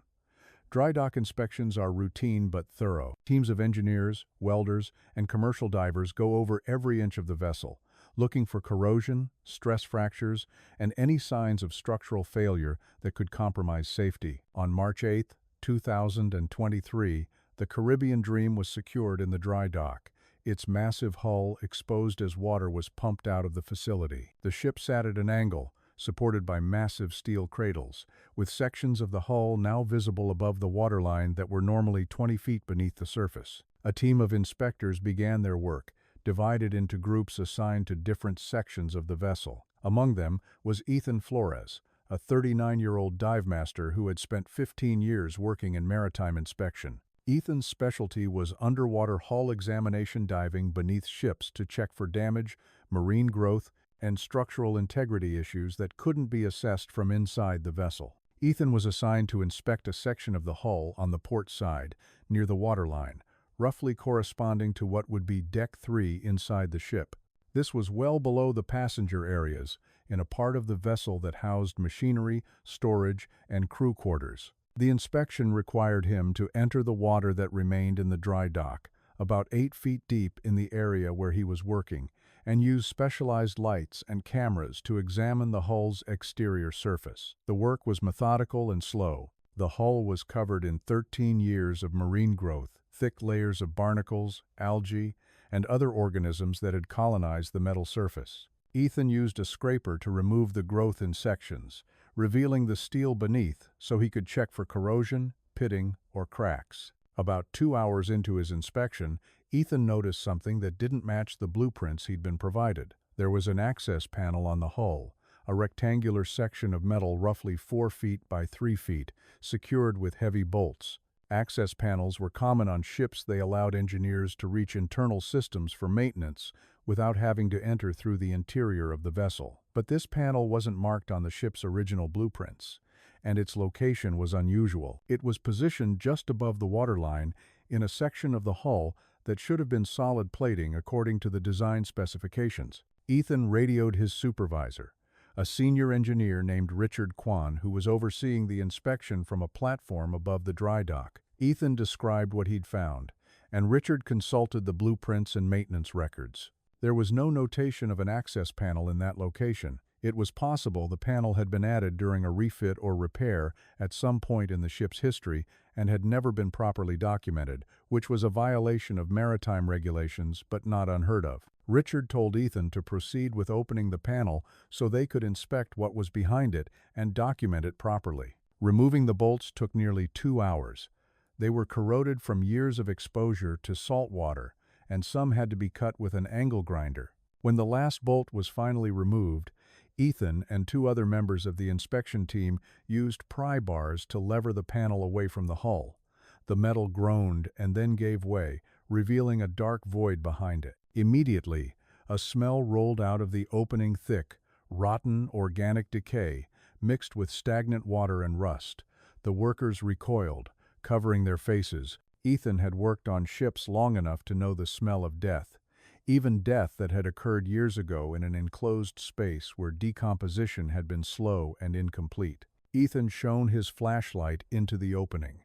Dry dock inspections are routine but thorough. Teams of engineers, welders, and commercial divers go over every inch of the vessel, looking for corrosion, stress fractures, and any signs of structural failure that could compromise safety. On March 8, 2023, the Caribbean Dream was secured in the dry dock. Its massive hull exposed as water was pumped out of the facility. The ship sat at an angle, supported by massive steel cradles, with sections of the hull now visible above the waterline that were normally 20 feet beneath the surface. A team of inspectors began their work, divided into groups assigned to different sections of the vessel. Among them was Ethan Flores, a 39-year-old dive master who had spent 15 years working in maritime inspection. Ethan's specialty was underwater hull examination, diving beneath ships to check for damage, marine growth, and structural integrity issues that couldn't be assessed from inside the vessel. Ethan was assigned to inspect a section of the hull on the port side, near the waterline, roughly corresponding to what would be Deck 3 inside the ship. This was well below the passenger areas, in a part of the vessel that housed machinery, storage, and crew quarters. The inspection required him to enter the water that remained in the dry dock, about 8 feet deep in the area where he was working, and use specialized lights and cameras to examine the hull's exterior surface. The work was methodical and slow. The hull was covered in 13 years of marine growth, thick layers of barnacles, algae, and other organisms that had colonized the metal surface. Ethan used a scraper to remove the growth in sections, revealing the steel beneath so he could check for corrosion, pitting, or cracks. About 2 hours into his inspection, Ethan noticed something that didn't match the blueprints he'd been provided. There was an access panel on the hull, a rectangular section of metal roughly 4 feet by 3 feet, secured with heavy bolts. Access panels were common on ships. They allowed engineers to reach internal systems for maintenance without having to enter through the interior of the vessel. But this panel wasn't marked on the ship's original blueprints, and its location was unusual. It was positioned just above the waterline in a section of the hull that should have been solid plating according to the design specifications. Ethan radioed his supervisor, a senior engineer named Richard Kwan, who was overseeing the inspection from a platform above the dry dock. Ethan described what he'd found, and Richard consulted the blueprints and maintenance records. There was no notation of an access panel in that location. It was possible the panel had been added during a refit or repair at some point in the ship's history and had never been properly documented, which was a violation of maritime regulations but not unheard of. Richard told Ethan to proceed with opening the panel so they could inspect what was behind it and document it properly. Removing the bolts took nearly 2 hours. They were corroded from years of exposure to salt water, and some had to be cut with an angle grinder. When the last bolt was finally removed, Ethan and 2 other members of the inspection team used pry bars to lever the panel away from the hull. The metal groaned and then gave way, revealing a dark void behind it. Immediately, a smell rolled out of the opening, thick, rotten organic decay, mixed with stagnant water and rust. The workers recoiled, covering their faces. Ethan had worked on ships long enough to know the smell of death, even death that had occurred years ago in an enclosed space where decomposition had been slow and incomplete. Ethan shone his flashlight into the opening.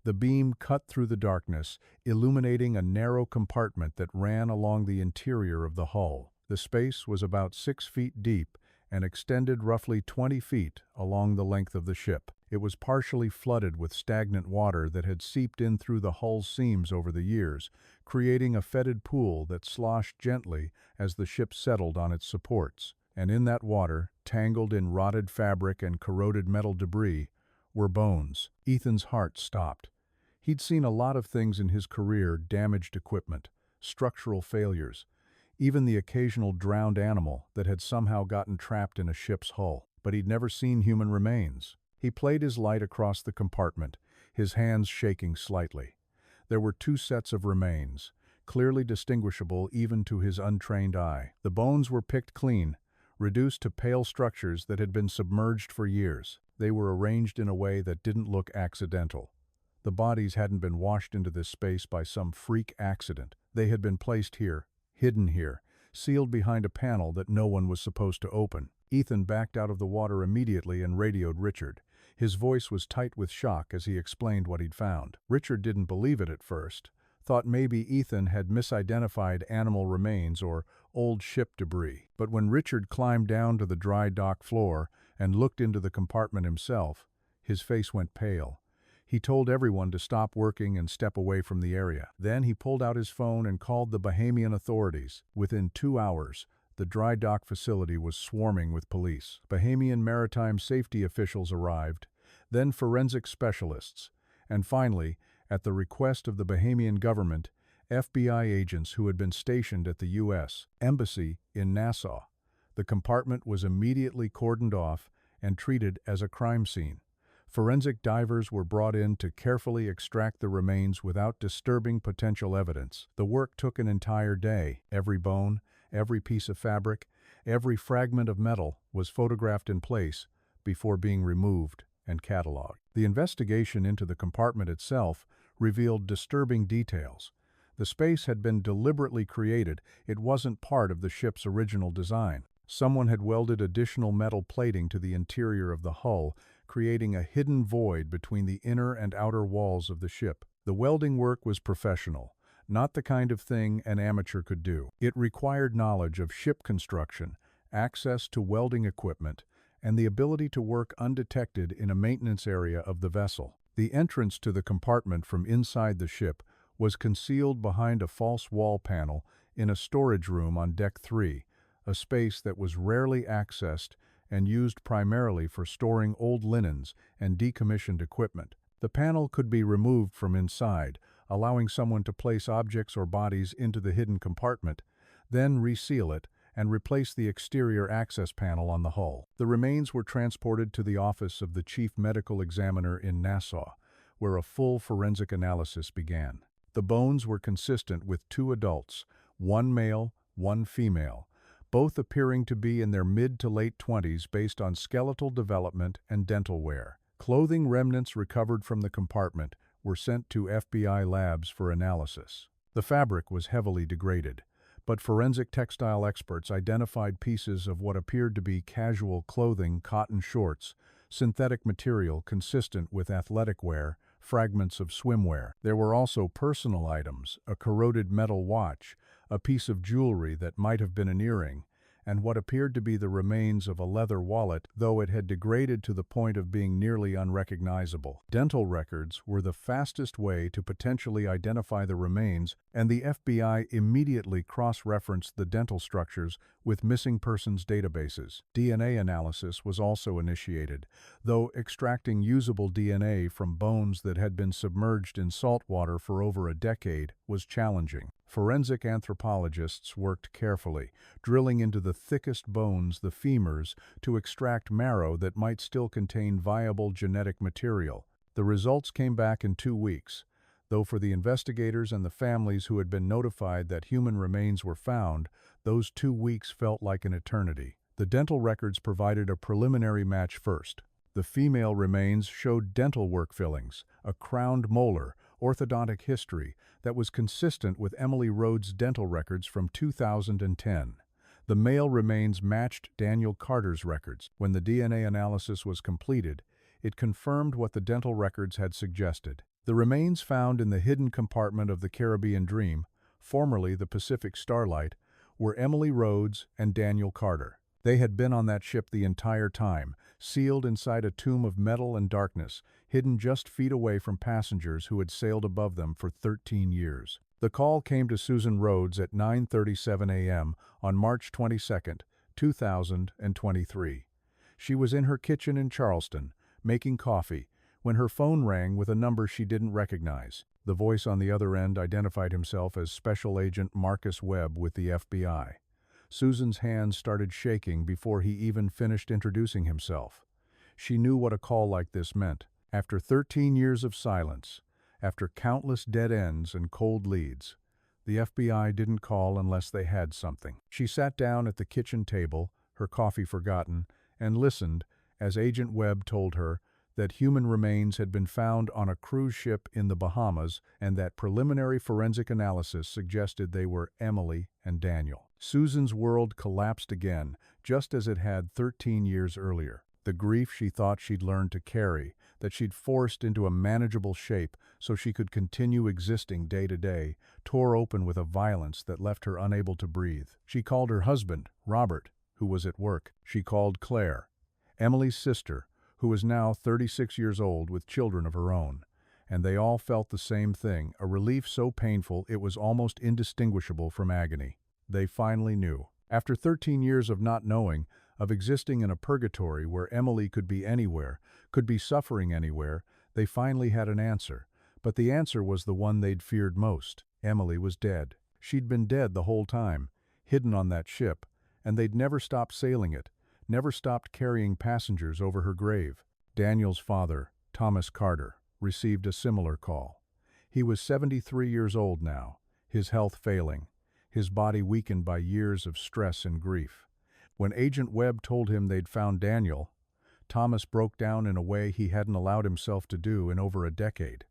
The beam cut through the darkness, illuminating a narrow compartment that ran along the interior of the hull. The space was about 6 feet deep and extended roughly 20 feet along the length of the ship. It was partially flooded with stagnant water that had seeped in through the hull's seams over the years, creating a fetid pool that sloshed gently as the ship settled on its supports. And in that water, tangled in rotted fabric and corroded metal debris, were bones. Ethan's heart stopped. He'd seen a lot of things in his career: damaged equipment, structural failures, even the occasional drowned animal that had somehow gotten trapped in a ship's hull. But he'd never seen human remains. He played his light across the compartment, his hands shaking slightly. There were 2 sets of remains, clearly distinguishable even to his untrained eye. The bones were picked clean, reduced to pale structures that had been submerged for years. They were arranged in a way that didn't look accidental. The bodies hadn't been washed into this space by some freak accident. They had been placed here, hidden here, sealed behind a panel that no one was supposed to open. Ethan backed out of the water immediately and radioed Richard. His voice was tight with shock as he explained what he'd found. Richard didn't believe it at first, thought maybe Ethan had misidentified animal remains or old ship debris. But when Richard climbed down to the dry dock floor and looked into the compartment himself, his face went pale. He told everyone to stop working and step away from the area. Then he pulled out his phone and called the Bahamian authorities. Within 2 hours, the dry dock facility was swarming with police. Bahamian maritime safety officials arrived, then forensic specialists, and finally, at the request of the Bahamian government, FBI agents who had been stationed at the U.S. Embassy in Nassau. The compartment was immediately cordoned off and treated as a crime scene. Forensic divers were brought in to carefully extract the remains without disturbing potential evidence. The work took an entire day. Every bone, every piece of fabric, every fragment of metal was photographed in place before being removed and cataloged. The investigation into the compartment itself revealed disturbing details. The space had been deliberately created. It wasn't part of the ship's original design. Someone had welded additional metal plating to the interior of the hull, creating a hidden void between the inner and outer walls of the ship. The welding work was professional, not the kind of thing an amateur could do. It required knowledge of ship construction, access to welding equipment, and the ability to work undetected in a maintenance area of the vessel. The entrance to the compartment from inside the ship was concealed behind a false wall panel in a storage room on Deck 3, a space that was rarely accessed and used primarily for storing old linens and decommissioned equipment. The panel could be removed from inside, allowing someone to place objects or bodies into the hidden compartment, then reseal it and replace the exterior access panel on the hull. The remains were transported to the office of the chief medical examiner in Nassau, where a full forensic analysis began. The bones were consistent with 2 adults, 1 male, 1 female, both appearing to be in their mid to late 20s based on skeletal development and dental wear. Clothing remnants recovered from the compartment were sent to FBI labs for analysis. The fabric was heavily degraded, but forensic textile experts identified pieces of what appeared to be casual clothing, cotton shorts, synthetic material consistent with athletic wear, fragments of swimwear. There were also personal items, a corroded metal watch, a piece of jewelry that might have been an earring, and what appeared to be the remains of a leather wallet, though it had degraded to the point of being nearly unrecognizable. Dental records were the fastest way to potentially identify the remains, and the FBI immediately cross-referenced the dental structures with missing persons databases. DNA analysis was also initiated, though extracting usable DNA from bones that had been submerged in salt water for over a decade was challenging. Forensic anthropologists worked carefully, drilling into the thickest bones, the femurs, to extract marrow that might still contain viable genetic material. The results came back in 2 weeks, though for the investigators and the families who had been notified that human remains were found, those 2 weeks felt like an eternity. The dental records provided a preliminary match first. The female remains showed dental work fillings, a crowned molar, orthodontic history that was consistent with Emily Rhodes' dental records from 2010. The male remains matched Daniel Carter's records. When the DNA analysis was completed, it confirmed what the dental records had suggested. The remains found in the hidden compartment of the Caribbean Dream, formerly the Pacific Starlight, were Emily Rhodes and Daniel Carter. They had been on that ship the entire time, sealed inside a tomb of metal and darkness, hidden just feet away from passengers who had sailed above them for 13 years. The call came to Susan Rhodes at 9:37 a.m. on March 22, 2023. She was in her kitchen in Charleston, making coffee, when her phone rang with a number she didn't recognize. The voice on the other end identified himself as Special Agent Marcus Webb with the FBI. Susan's hands started shaking before he even finished introducing himself. She knew what a call like this meant. After 13 years of silence, after countless dead ends and cold leads, the FBI didn't call unless they had something. She sat down at the kitchen table, her coffee forgotten, and listened as Agent Webb told her that human remains had been found on a cruise ship in the Bahamas and that preliminary forensic analysis suggested they were Emily and Daniel. Susan's world collapsed again, just as it had 13 years earlier. The grief she thought she'd learned to carry, that she'd forced into a manageable shape so she could continue existing day to day, tore open with a violence that left her unable to breathe. She called her husband, Robert, who was at work. She called Claire, Emily's sister, who was now 36 years old with children of her own. And they all felt the same thing, a relief so painful it was almost indistinguishable from agony. They finally knew. After 13 years of not knowing, of existing in a purgatory where Emily could be anywhere, could be suffering anywhere, they finally had an answer. But the answer was the one they'd feared most. Emily was dead. She'd been dead the whole time, hidden on that ship, and they'd never stopped sailing it, never stopped carrying passengers over her grave. Daniel's father, Thomas Carter, received a similar call. He was 73 years old now, his health failing, his body weakened by years of stress and grief. When Agent Webb told him they'd found Daniel, Thomas broke down in a way he hadn't allowed himself to do in over a decade.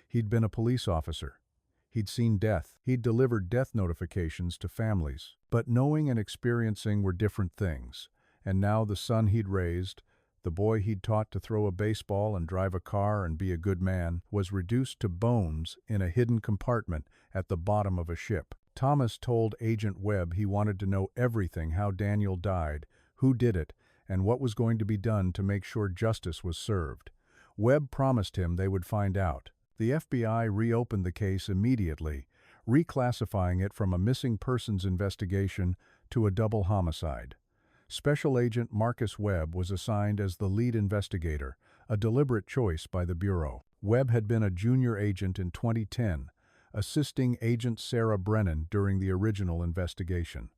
He'd been a police officer. He'd seen death. He'd delivered death notifications to families. But knowing and experiencing were different things. And now the son he'd raised, the boy he'd taught to throw a baseball and drive a car and be a good man, was reduced to bones in a hidden compartment at the bottom of a ship. Thomas told Agent Webb he wanted to know everything: how Daniel died, who did it, and what was going to be done to make sure justice was served. Webb promised him they would find out. The FBI reopened the case immediately, reclassifying it from a missing persons investigation to a double homicide. Special Agent Marcus Webb was assigned as the lead investigator, a deliberate choice by the Bureau. Webb had been a junior agent in 2010, assisting Agent Sarah Brennan during the original investigation.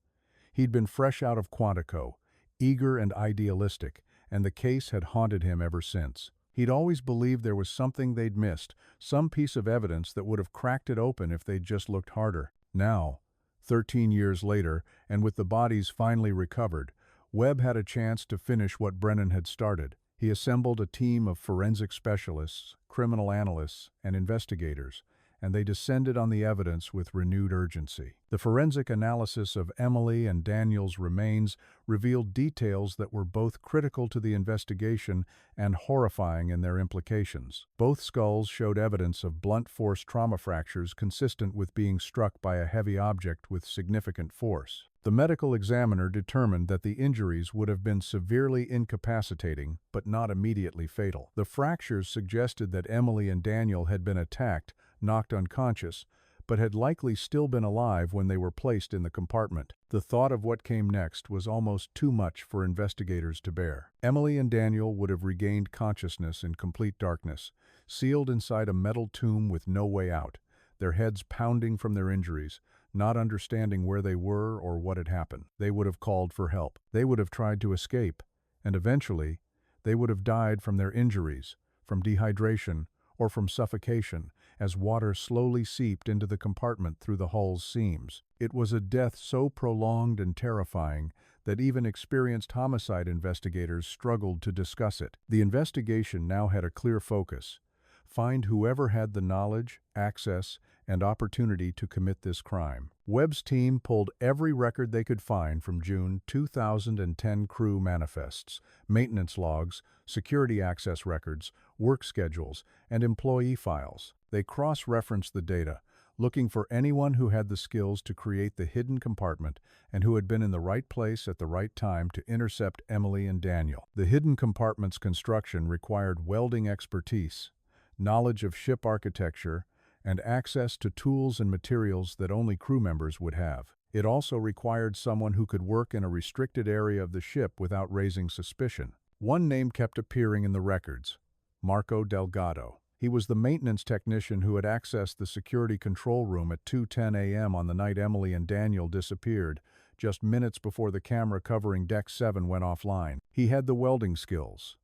He'd been fresh out of Quantico, eager and idealistic, and the case had haunted him ever since. He'd always believed there was something they'd missed, some piece of evidence that would have cracked it open if they'd just looked harder. Now, 13 years later, and with the bodies finally recovered, Webb had a chance to finish what Brennan had started. He assembled a team of forensic specialists, criminal analysts, and investigators, and they descended on the evidence with renewed urgency. The forensic analysis of Emily and Daniel's remains revealed details that were both critical to the investigation and horrifying in their implications. Both skulls showed evidence of blunt force trauma fractures consistent with being struck by a heavy object with significant force. The medical examiner determined that the injuries would have been severely incapacitating, but not immediately fatal. The fractures suggested that Emily and Daniel had been attacked, knocked unconscious, but had likely still been alive when they were placed in the compartment. The thought of what came next was almost too much for investigators to bear. Emily and Daniel would have regained consciousness in complete darkness, sealed inside a metal tomb with no way out, their heads pounding from their injuries, not understanding where they were or what had happened. They would have called for help. They would have tried to escape, and eventually, they would have died from their injuries, from dehydration, or from suffocation, as water slowly seeped into the compartment through the hull's seams. It was a death so prolonged and terrifying that even experienced homicide investigators struggled to discuss it. The investigation now had a clear focus: find whoever had the knowledge, access, and opportunity to commit this crime. Webb's team pulled every record they could find from June 2010 crew manifests, maintenance logs, security access records, work schedules, and employee files. They cross-referenced the data, looking for anyone who had the skills to create the hidden compartment and who had been in the right place at the right time to intercept Emily and Daniel. The hidden compartment's construction required welding expertise, knowledge of ship architecture, and access to tools and materials that only crew members would have. It also required someone who could work in a restricted area of the ship without raising suspicion. One name kept appearing in the records: Marco Delgado. He was the maintenance technician who had accessed the security control room at 2:10 a.m. on the night Emily and Daniel disappeared, just minutes before the camera covering Deck 7 went offline. He had the welding skills.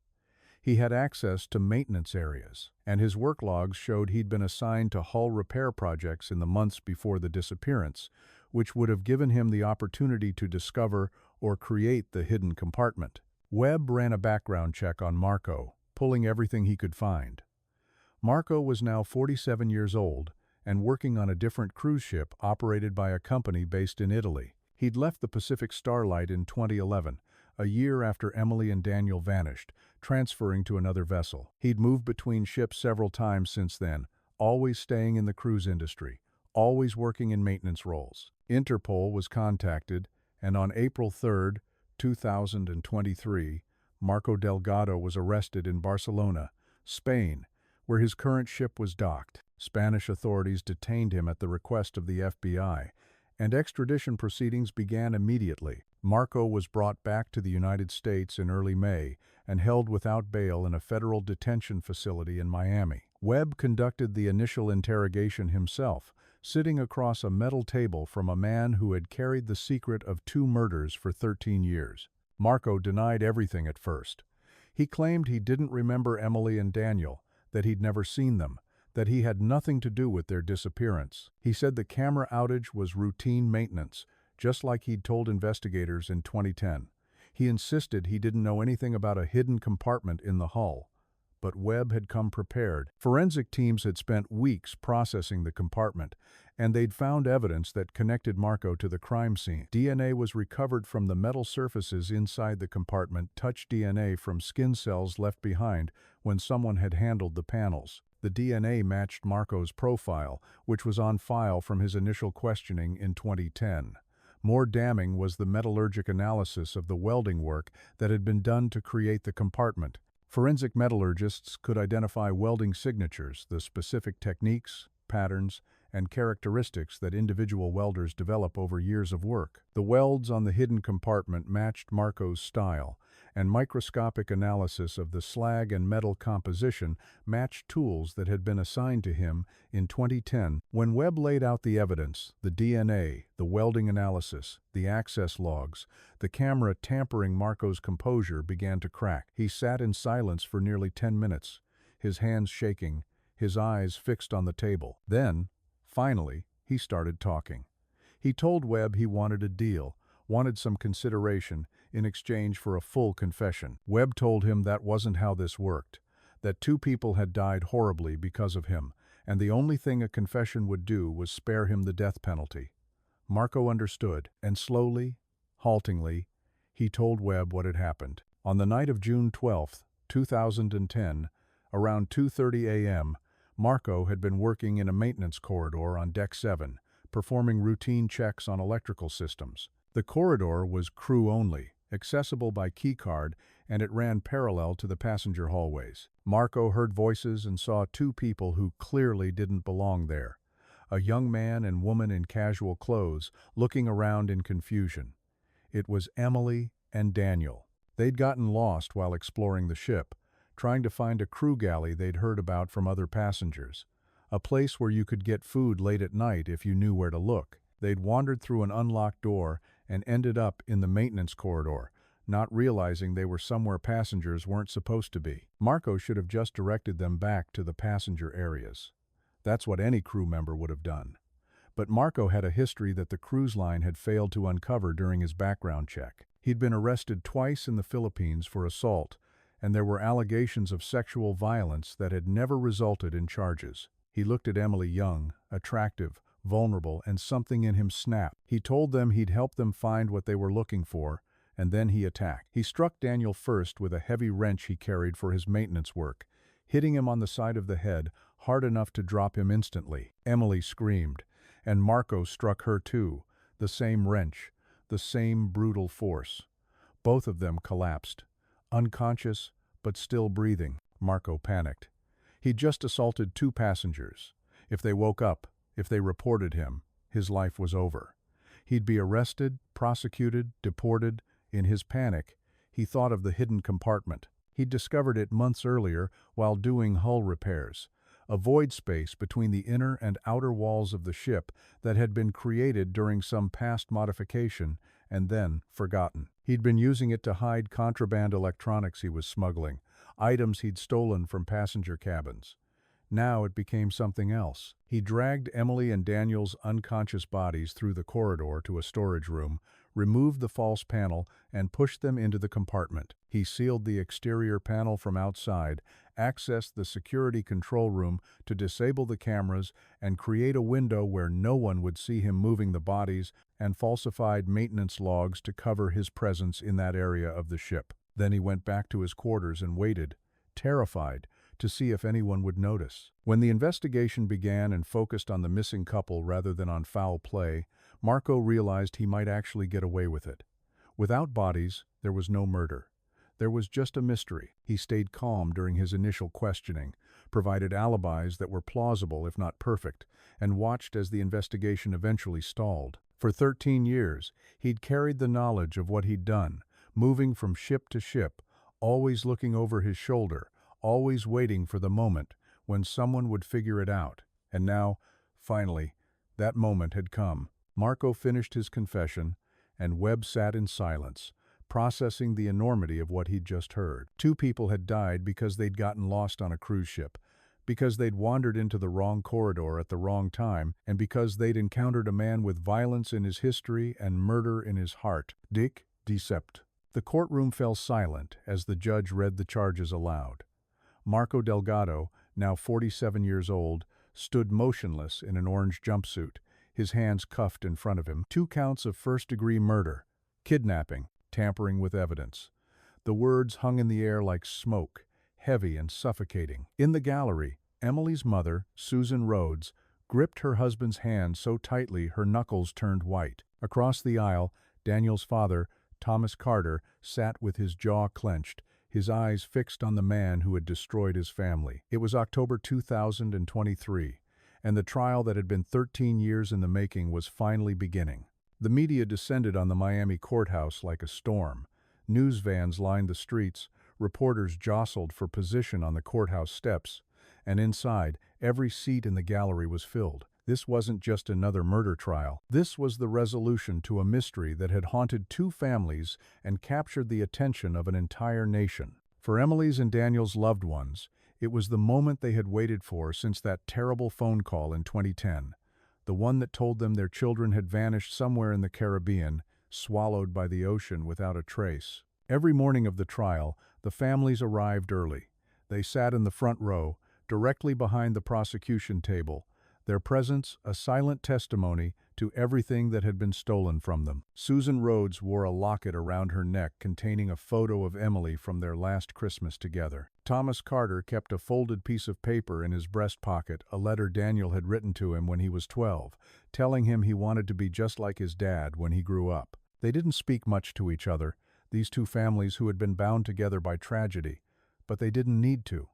He had access to maintenance areas, and his work logs showed he'd been assigned to hull repair projects in the months before the disappearance, which would have given him the opportunity to discover or create the hidden compartment. Webb ran a background check on Marco, pulling everything he could find. Marco was now 47 years old and working on a different cruise ship operated by a company based in Italy. He'd left the Pacific Starlight in 2011, a year after Emily and Daniel vanished, transferring to another vessel. He'd moved between ships several times since then, always staying in the cruise industry, always working in maintenance roles. Interpol was contacted, and on April 3, 2023, Marco Delgado was arrested in Barcelona, Spain, where his current ship was docked. Spanish authorities detained him at the request of the FBI, and extradition proceedings began immediately. Marco was brought back to the United States in early May and held without bail in a federal detention facility in Miami. Webb conducted the initial interrogation himself, sitting across a metal table from a man who had carried the secret of 2 murders for 13 years. Marco denied everything at first. He claimed he didn't remember Emily and Daniel, that he'd never seen them, that he had nothing to do with their disappearance. He said the camera outage was routine maintenance, just like he'd told investigators in 2010. He insisted he didn't know anything about a hidden compartment in the hull. But Webb had come prepared. Forensic teams had spent weeks processing the compartment, and they'd found evidence that connected Marco to the crime scene. DNA was recovered from the metal surfaces inside the compartment, touch DNA from skin cells left behind when someone had handled the panels. The DNA matched Marco's profile, which was on file from his initial questioning in 2010. More damning was the metallurgic analysis of the welding work that had been done to create the compartment. Forensic metallurgists could identify welding signatures, the specific techniques, patterns, and characteristics that individual welders develop over years of work. The welds on the hidden compartment matched Marco's style, and microscopic analysis of the slag and metal composition matched tools that had been assigned to him in 2010. When Webb laid out the evidence, the DNA, the welding analysis, the access logs, the camera tampering Marco's composure began to crack. He sat in silence for nearly 10 minutes, his hands shaking, his eyes fixed on the table. Then, finally, he started talking. He told Webb he wanted a deal, wanted some consideration in exchange for a full confession. Webb told him that wasn't how this worked, that 2 people had died horribly because of him, and the only thing a confession would do was spare him the death penalty. Marco understood, and slowly, haltingly, he told Webb what had happened. On the night of June 12, 2010, around 2:30 a.m., Marco had been working in a maintenance corridor on Deck 7, performing routine checks on electrical systems. The corridor was crew-only, accessible by keycard, and it ran parallel to the passenger hallways. Marco heard voices and saw two people who clearly didn't belong there. A young man and woman in casual clothes, looking around in confusion. It was Emily and Daniel. They'd gotten lost while exploring the ship, trying to find a crew galley they'd heard about from other passengers. A place where you could get food late at night if you knew where to look. They'd wandered through an unlocked door and ended up in the maintenance corridor, not realizing they were somewhere passengers weren't supposed to be. Marco should have just directed them back to the passenger areas. That's what any crew member would have done. But Marco had a history that the cruise line had failed to uncover during his background check. He'd been arrested twice in the Philippines for assault, and there were allegations of sexual violence that had never resulted in charges. He looked at Emily young, attractive, vulnerable, and something in him snapped. He told them he'd help them find what they were looking for, and then he attacked. He struck Daniel first with a heavy wrench he carried for his maintenance work, hitting him on the side of the head hard enough to drop him instantly. Emily screamed, and Marco struck her too, the same wrench, the same brutal force. Both of them collapsed, unconscious but still breathing. Marco panicked. He'd just assaulted two passengers. If they woke up, if they reported him, his life was over. He'd be arrested, prosecuted, deported. In his panic, he thought of the hidden compartment. He'd discovered it months earlier while doing hull repairs, a void space between the inner and outer walls of the ship that had been created during some past modification and then forgotten. He'd been using it to hide contraband electronics he was smuggling, items he'd stolen from passenger cabins. Now it became something else. He dragged Emily and Daniel's unconscious bodies through the corridor to a storage room, removed the false panel, and pushed them into the compartment. He sealed the exterior panel from outside, accessed the security control room to disable the cameras and create a window where no one would see him moving the bodies, and falsified maintenance logs to cover his presence in that area of the ship. Then he went back to his quarters and waited, terrified, to see if anyone would notice. When the investigation began and focused on the missing couple rather than on foul play, Marco realized he might actually get away with it. Without bodies, there was no murder. There was just a mystery. He stayed calm during his initial questioning, provided alibis that were plausible if not perfect, and watched as the investigation eventually stalled. For 13 years, he'd carried the knowledge of what he'd done, moving from ship to ship, always looking over his shoulder, always waiting for the moment when someone would figure it out. And now, finally, that moment had come. Marco finished his confession, and Webb sat in silence, processing the enormity of what he'd just heard. Two people had died because they'd gotten lost on a cruise ship, because they'd wandered into the wrong corridor at the wrong time, and because they'd encountered a man with violence in his history and murder in his heart. Dick Decept. The courtroom fell silent as the judge read the charges aloud. Marco Delgado, now 47 years old, stood motionless in an orange jumpsuit, his hands cuffed in front of him. 2 counts of first-degree murder, kidnapping, tampering with evidence. The words hung in the air like smoke, heavy and suffocating. In the gallery, Emily's mother, Susan Rhodes, gripped her husband's hand so tightly her knuckles turned white. Across the aisle, Daniel's father, Thomas Carter, sat with his jaw clenched, his eyes fixed on the man who had destroyed his family. It was October 2023, and the trial that had been 13 years in the making was finally beginning. The media descended on the Miami courthouse like a storm. News vans lined the streets, reporters jostled for position on the courthouse steps, and inside, every seat in the gallery was filled. This wasn't just another murder trial. This was the resolution to a mystery that had haunted 2 families and captured the attention of an entire nation. For Emily's and Daniel's loved ones, it was the moment they had waited for since that terrible phone call in 2010, the one that told them their children had vanished somewhere in the Caribbean, swallowed by the ocean without a trace. Every morning of the trial, the families arrived early. They sat in the front row, directly behind the prosecution table, their presence a silent testimony to everything that had been stolen from them. Susan Rhodes wore a locket around her neck containing a photo of Emily from their last Christmas together. Thomas Carter kept a folded piece of paper in his breast pocket, a letter Daniel had written to him when he was 12, telling him he wanted to be just like his dad when he grew up. They didn't speak much to each other, these two families who had been bound together by tragedy, but they didn't need to.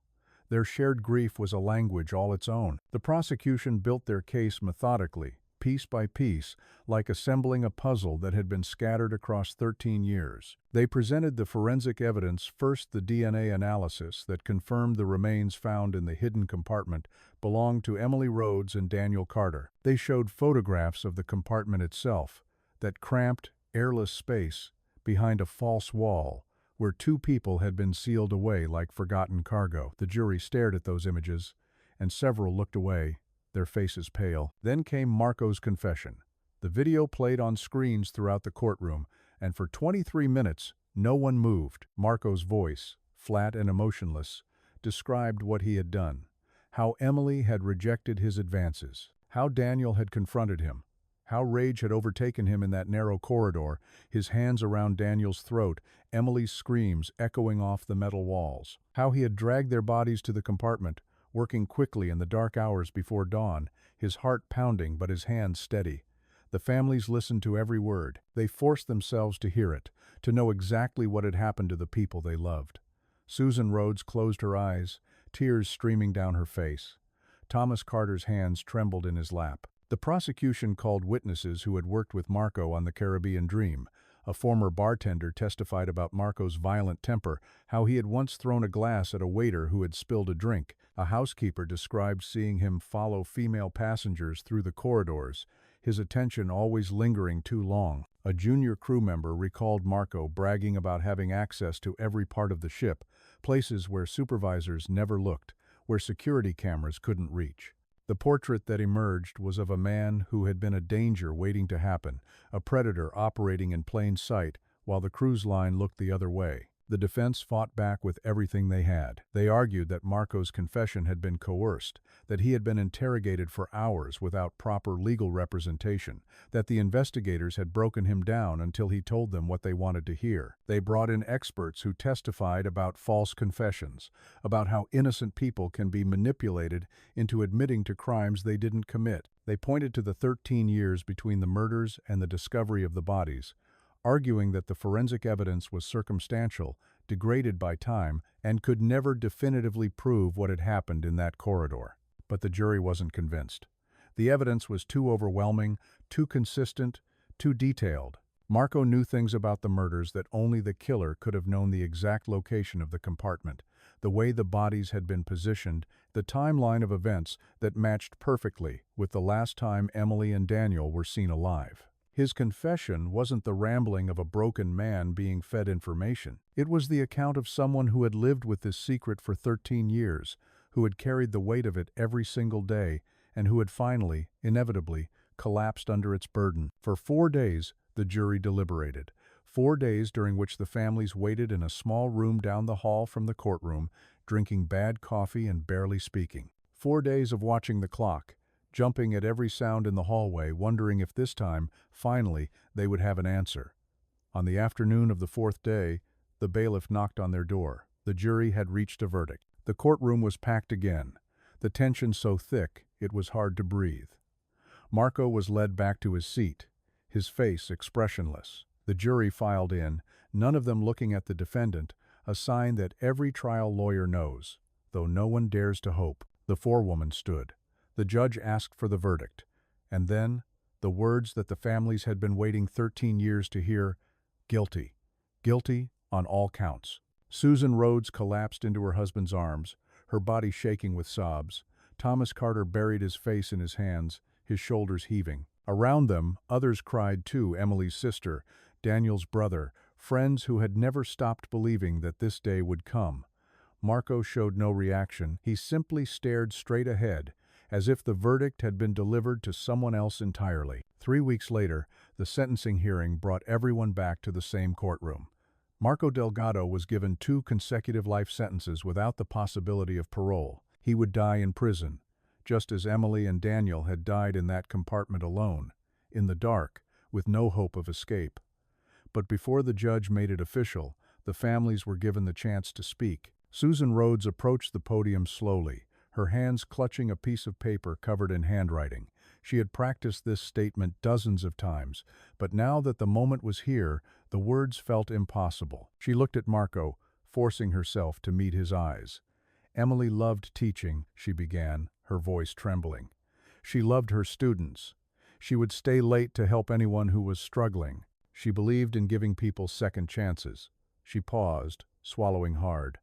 Their shared grief was a language all its own. The prosecution built their case methodically, piece by piece, like assembling a puzzle that had been scattered across 13 years. They presented the forensic evidence, first the DNA analysis that confirmed the remains found in the hidden compartment belonged to Emily Rhodes and Daniel Carter. They showed photographs of the compartment itself, that cramped, airless space behind a false wall, where two people had been sealed away like forgotten cargo. The jury stared at those images, and several looked away, their faces pale. Then came Marco's confession. The video played on screens throughout the courtroom, and for 23 minutes, no one moved. Marco's voice, flat and emotionless, described what he had done, how Emily had rejected his advances, how Daniel had confronted him, how rage had overtaken him in that narrow corridor, his hands around Daniel's throat, Emily's screams echoing off the metal walls, how he had dragged their bodies to the compartment, working quickly in the dark hours before dawn, his heart pounding but his hands steady. The families listened to every word. They forced themselves to hear it, to know exactly what had happened to the people they loved. Susan Rhodes closed her eyes, tears streaming down her face. Thomas Carter's hands trembled in his lap. The prosecution called witnesses who had worked with Marco on the Caribbean Dream. A former bartender testified about Marco's violent temper, how he had once thrown a glass at a waiter who had spilled a drink. A housekeeper described seeing him follow female passengers through the corridors, his attention always lingering too long. A junior crew member recalled Marco bragging about having access to every part of the ship, places where supervisors never looked, where security cameras couldn't reach. The portrait that emerged was of a man who had been a danger waiting to happen, a predator operating in plain sight while the cruise line looked the other way. The defense fought back with everything they had. They argued that Marco's confession had been coerced, that he had been interrogated for hours without proper legal representation, that the investigators had broken him down until he told them what they wanted to hear. They brought in experts who testified about false confessions, about how innocent people can be manipulated into admitting to crimes they didn't commit. They pointed to the 13 years between the murders and the discovery of the bodies, arguing that the forensic evidence was circumstantial, degraded by time, and could never definitively prove what had happened in that corridor. But the jury wasn't convinced. The evidence was too overwhelming, too consistent, too detailed. Marco knew things about the murders that only the killer could have known: the exact location of the compartment, the way the bodies had been positioned, the timeline of events that matched perfectly with the last time Emily and Daniel were seen alive. His confession wasn't the rambling of a broken man being fed information. It was the account of someone who had lived with this secret for 13 years, who had carried the weight of it every single day, and who had finally, inevitably, collapsed under its burden. For 4 days, the jury deliberated. 4 days during which the families waited in a small room down the hall from the courtroom, drinking bad coffee and barely speaking. 4 days of watching the clock, jumping at every sound in the hallway, wondering if this time, finally, they would have an answer. On the afternoon of the 4th day, the bailiff knocked on their door. The jury had reached a verdict. The courtroom was packed again, the tension so thick it was hard to breathe. Marco was led back to his seat, his face expressionless. The jury filed in, none of them looking at the defendant, a sign that every trial lawyer knows, though no one dares to hope. The forewoman stood. The judge asked for the verdict, and then the words that the families had been waiting 13 years to hear: guilty. Guilty on all counts. Susan Rhodes collapsed into her husband's arms, her body shaking with sobs. Thomas Carter buried his face in his hands, his shoulders heaving. Around them, others cried too: Emily's sister, Daniel's brother, friends who had never stopped believing that this day would come. Marco showed no reaction. He simply stared straight ahead, as if the verdict had been delivered to someone else entirely. 3 weeks later, the sentencing hearing brought everyone back to the same courtroom. Marco Delgado was given 2 consecutive life sentences without the possibility of parole. He would die in prison, just as Emily and Daniel had died in that compartment alone, in the dark, with no hope of escape. But before the judge made it official, the families were given the chance to speak. Susan Rhodes approached the podium slowly, her hands clutching a piece of paper covered in handwriting. She had practiced this statement dozens of times, but now that the moment was here, the words felt impossible. She looked at Marco, forcing herself to meet his eyes. Emily loved teaching, she began, her voice trembling. She loved her students. She would stay late to help anyone who was struggling. She believed in giving people second chances. She paused, swallowing hard.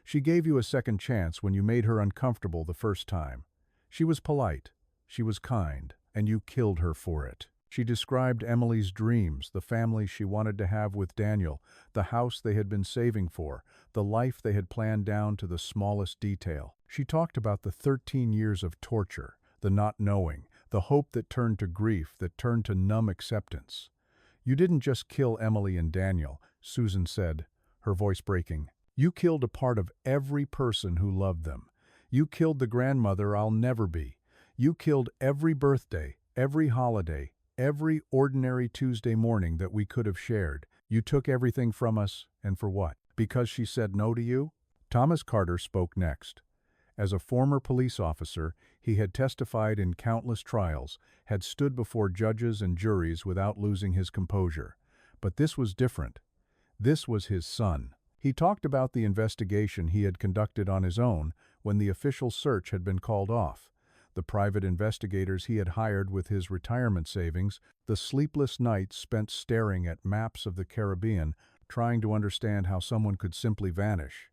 She gave you a second chance when you made her uncomfortable the first time. She was polite. She was kind, and you killed her for it. She described Emily's dreams, the family she wanted to have with Daniel, the house they had been saving for, the life they had planned down to the smallest detail. She talked about the 13 years of torture, the not knowing, the hope that turned to grief, that turned to numb acceptance. "You didn't just kill Emily and Daniel," Susan said, her voice breaking. "You killed a part of every person who loved them. You killed the grandmother I'll never be. You killed every birthday, every holiday, every ordinary Tuesday morning that we could have shared. You took everything from us, and for what? Because she said no to you?" Thomas Carter spoke next. As a former police officer, he had testified in countless trials, had stood before judges and juries without losing his composure. But this was different. This was his son. He talked about the investigation he had conducted on his own when the official search had been called off, the private investigators he had hired with his retirement savings, the sleepless nights spent staring at maps of the Caribbean, trying to understand how someone could simply vanish.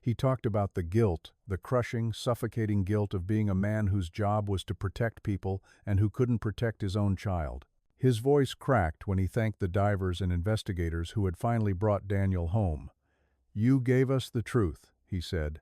He talked about the guilt, the crushing, suffocating guilt of being a man whose job was to protect people and who couldn't protect his own child. His voice cracked when he thanked the divers and investigators who had finally brought Daniel home. "You gave us the truth," he said,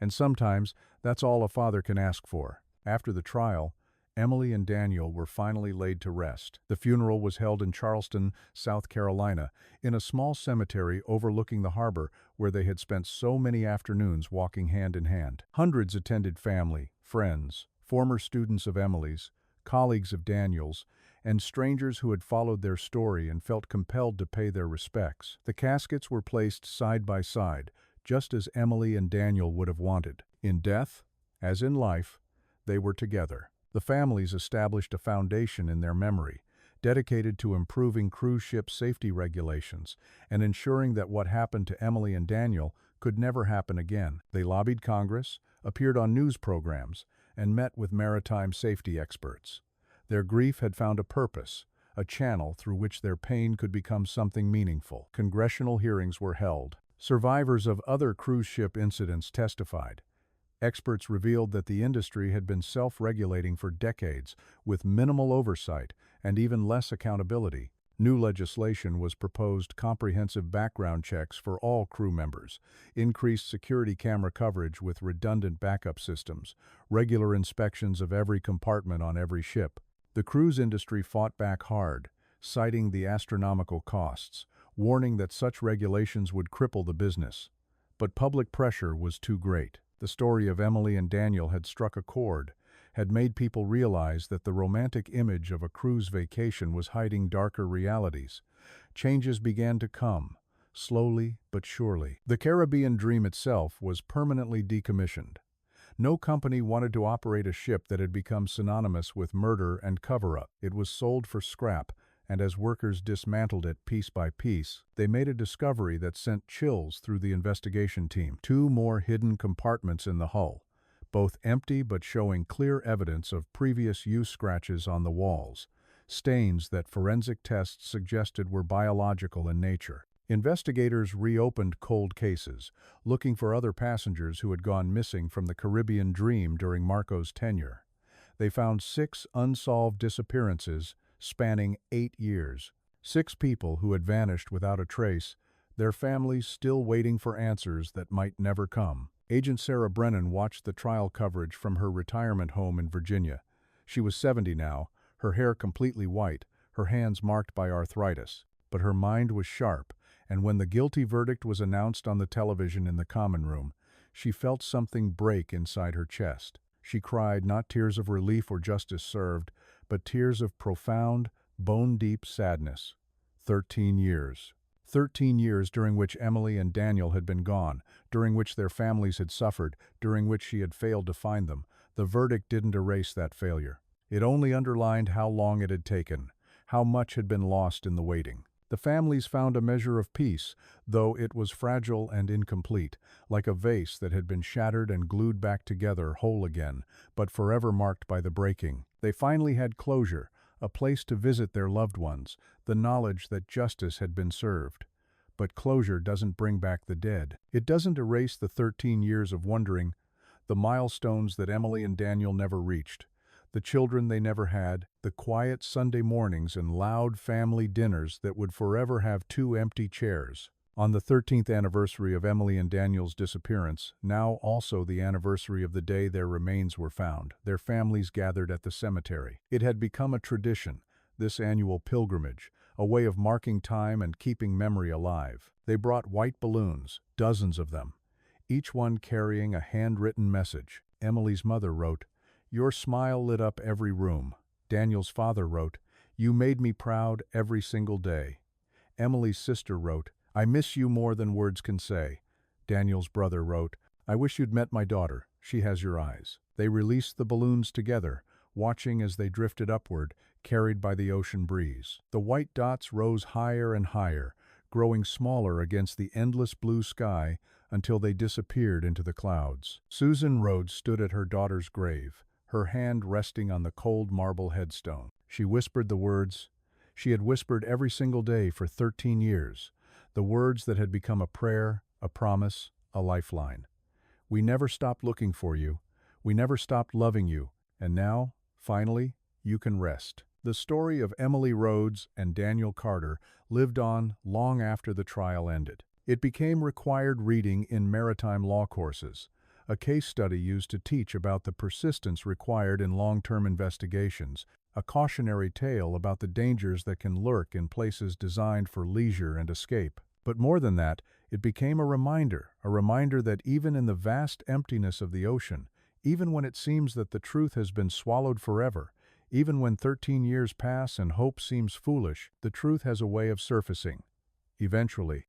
"and sometimes that's all a father can ask for." After the trial, Emily and Daniel were finally laid to rest. The funeral was held in Charleston, South Carolina, in a small cemetery overlooking the harbor where they had spent so many afternoons walking hand in hand. Hundreds attended, family, friends, former students of Emily's, colleagues of Daniel's, and strangers who had followed their story and felt compelled to pay their respects. The caskets were placed side by side, just as Emily and Daniel would have wanted. In death, as in life, they were together. The families established a foundation in their memory, dedicated to improving cruise ship safety regulations and ensuring that what happened to Emily and Daniel could never happen again. They lobbied Congress, appeared on news programs, and met with maritime safety experts. Their grief had found a purpose, a channel through which their pain could become something meaningful. Congressional hearings were held. Survivors of other cruise ship incidents testified. Experts revealed that the industry had been self-regulating for decades, with minimal oversight and even less accountability. New legislation was proposed: comprehensive background checks for all crew members, increased security camera coverage with redundant backup systems, regular inspections of every compartment on every ship. The cruise industry fought back hard, citing the astronomical costs, warning that such regulations would cripple the business. But public pressure was too great. The story of Emily and Daniel had struck a chord, had made people realize that the romantic image of a cruise vacation was hiding darker realities. Changes began to come, slowly but surely. The Caribbean dream itself was permanently decommissioned. No company wanted to operate a ship that had become synonymous with murder and cover-up. It was sold for scrap, and as workers dismantled it piece by piece, they made a discovery that sent chills through the investigation team. 2 more hidden compartments in the hull, both empty but showing clear evidence of previous use: scratches on the walls, stains that forensic tests suggested were biological in nature. Investigators reopened cold cases, looking for other passengers who had gone missing from the Caribbean dream during Marco's tenure. They found 6 unsolved disappearances spanning 8 years. 6 people who had vanished without a trace, their families still waiting for answers that might never come. Agent Sarah Brennan watched the trial coverage from her retirement home in Virginia. She was 70 now, her hair completely white, her hands marked by arthritis. But her mind was sharp, and when the guilty verdict was announced on the television in the common room, she felt something break inside her chest. She cried, not tears of relief or justice served, but tears of profound, bone-deep sadness. 13 years. 13 years during which Emily and Daniel had been gone, during which their families had suffered, during which she had failed to find them. The verdict didn't erase that failure. It only underlined how long it had taken, how much had been lost in the waiting. The families found a measure of peace, though it was fragile and incomplete, like a vase that had been shattered and glued back together whole again, but forever marked by the breaking. They finally had closure, a place to visit their loved ones, the knowledge that justice had been served. But closure doesn't bring back the dead. It doesn't erase the 13 years of wondering, the milestones that Emily and Daniel never reached, the children they never had, the quiet Sunday mornings and loud family dinners that would forever have two empty chairs. On the 13th anniversary of Emily and Daniel's disappearance, now also the anniversary of the day their remains were found, their families gathered at the cemetery. It had become a tradition, this annual pilgrimage, a way of marking time and keeping memory alive. They brought white balloons, dozens of them, each one carrying a handwritten message. Emily's mother wrote, "Your smile lit up every room." Daniel's father wrote, "You made me proud every single day." Emily's sister wrote, "I miss you more than words can say." Daniel's brother wrote, "I wish you'd met my daughter. She has your eyes." They released the balloons together, watching as they drifted upward, carried by the ocean breeze. The white dots rose higher and higher, growing smaller against the endless blue sky until they disappeared into the clouds. Susan Rhodes stood at her daughter's grave, her hand resting on the cold marble headstone. She whispered the words she had whispered every single day for 13 years, the words that had become a prayer, a promise, a lifeline. "We never stopped looking for you. We never stopped loving you. And now, finally, you can rest." The story of Emily Rhodes and Daniel Carter lived on long after the trial ended. It became required reading in maritime law courses, a case study used to teach about the persistence required in long-term investigations, a cautionary tale about the dangers that can lurk in places designed for leisure and escape. But more than that, it became a reminder that even in the vast emptiness of the ocean, even when it seems that the truth has been swallowed forever, even when 13 years pass and hope seems foolish, the truth has a way of surfacing. Eventually,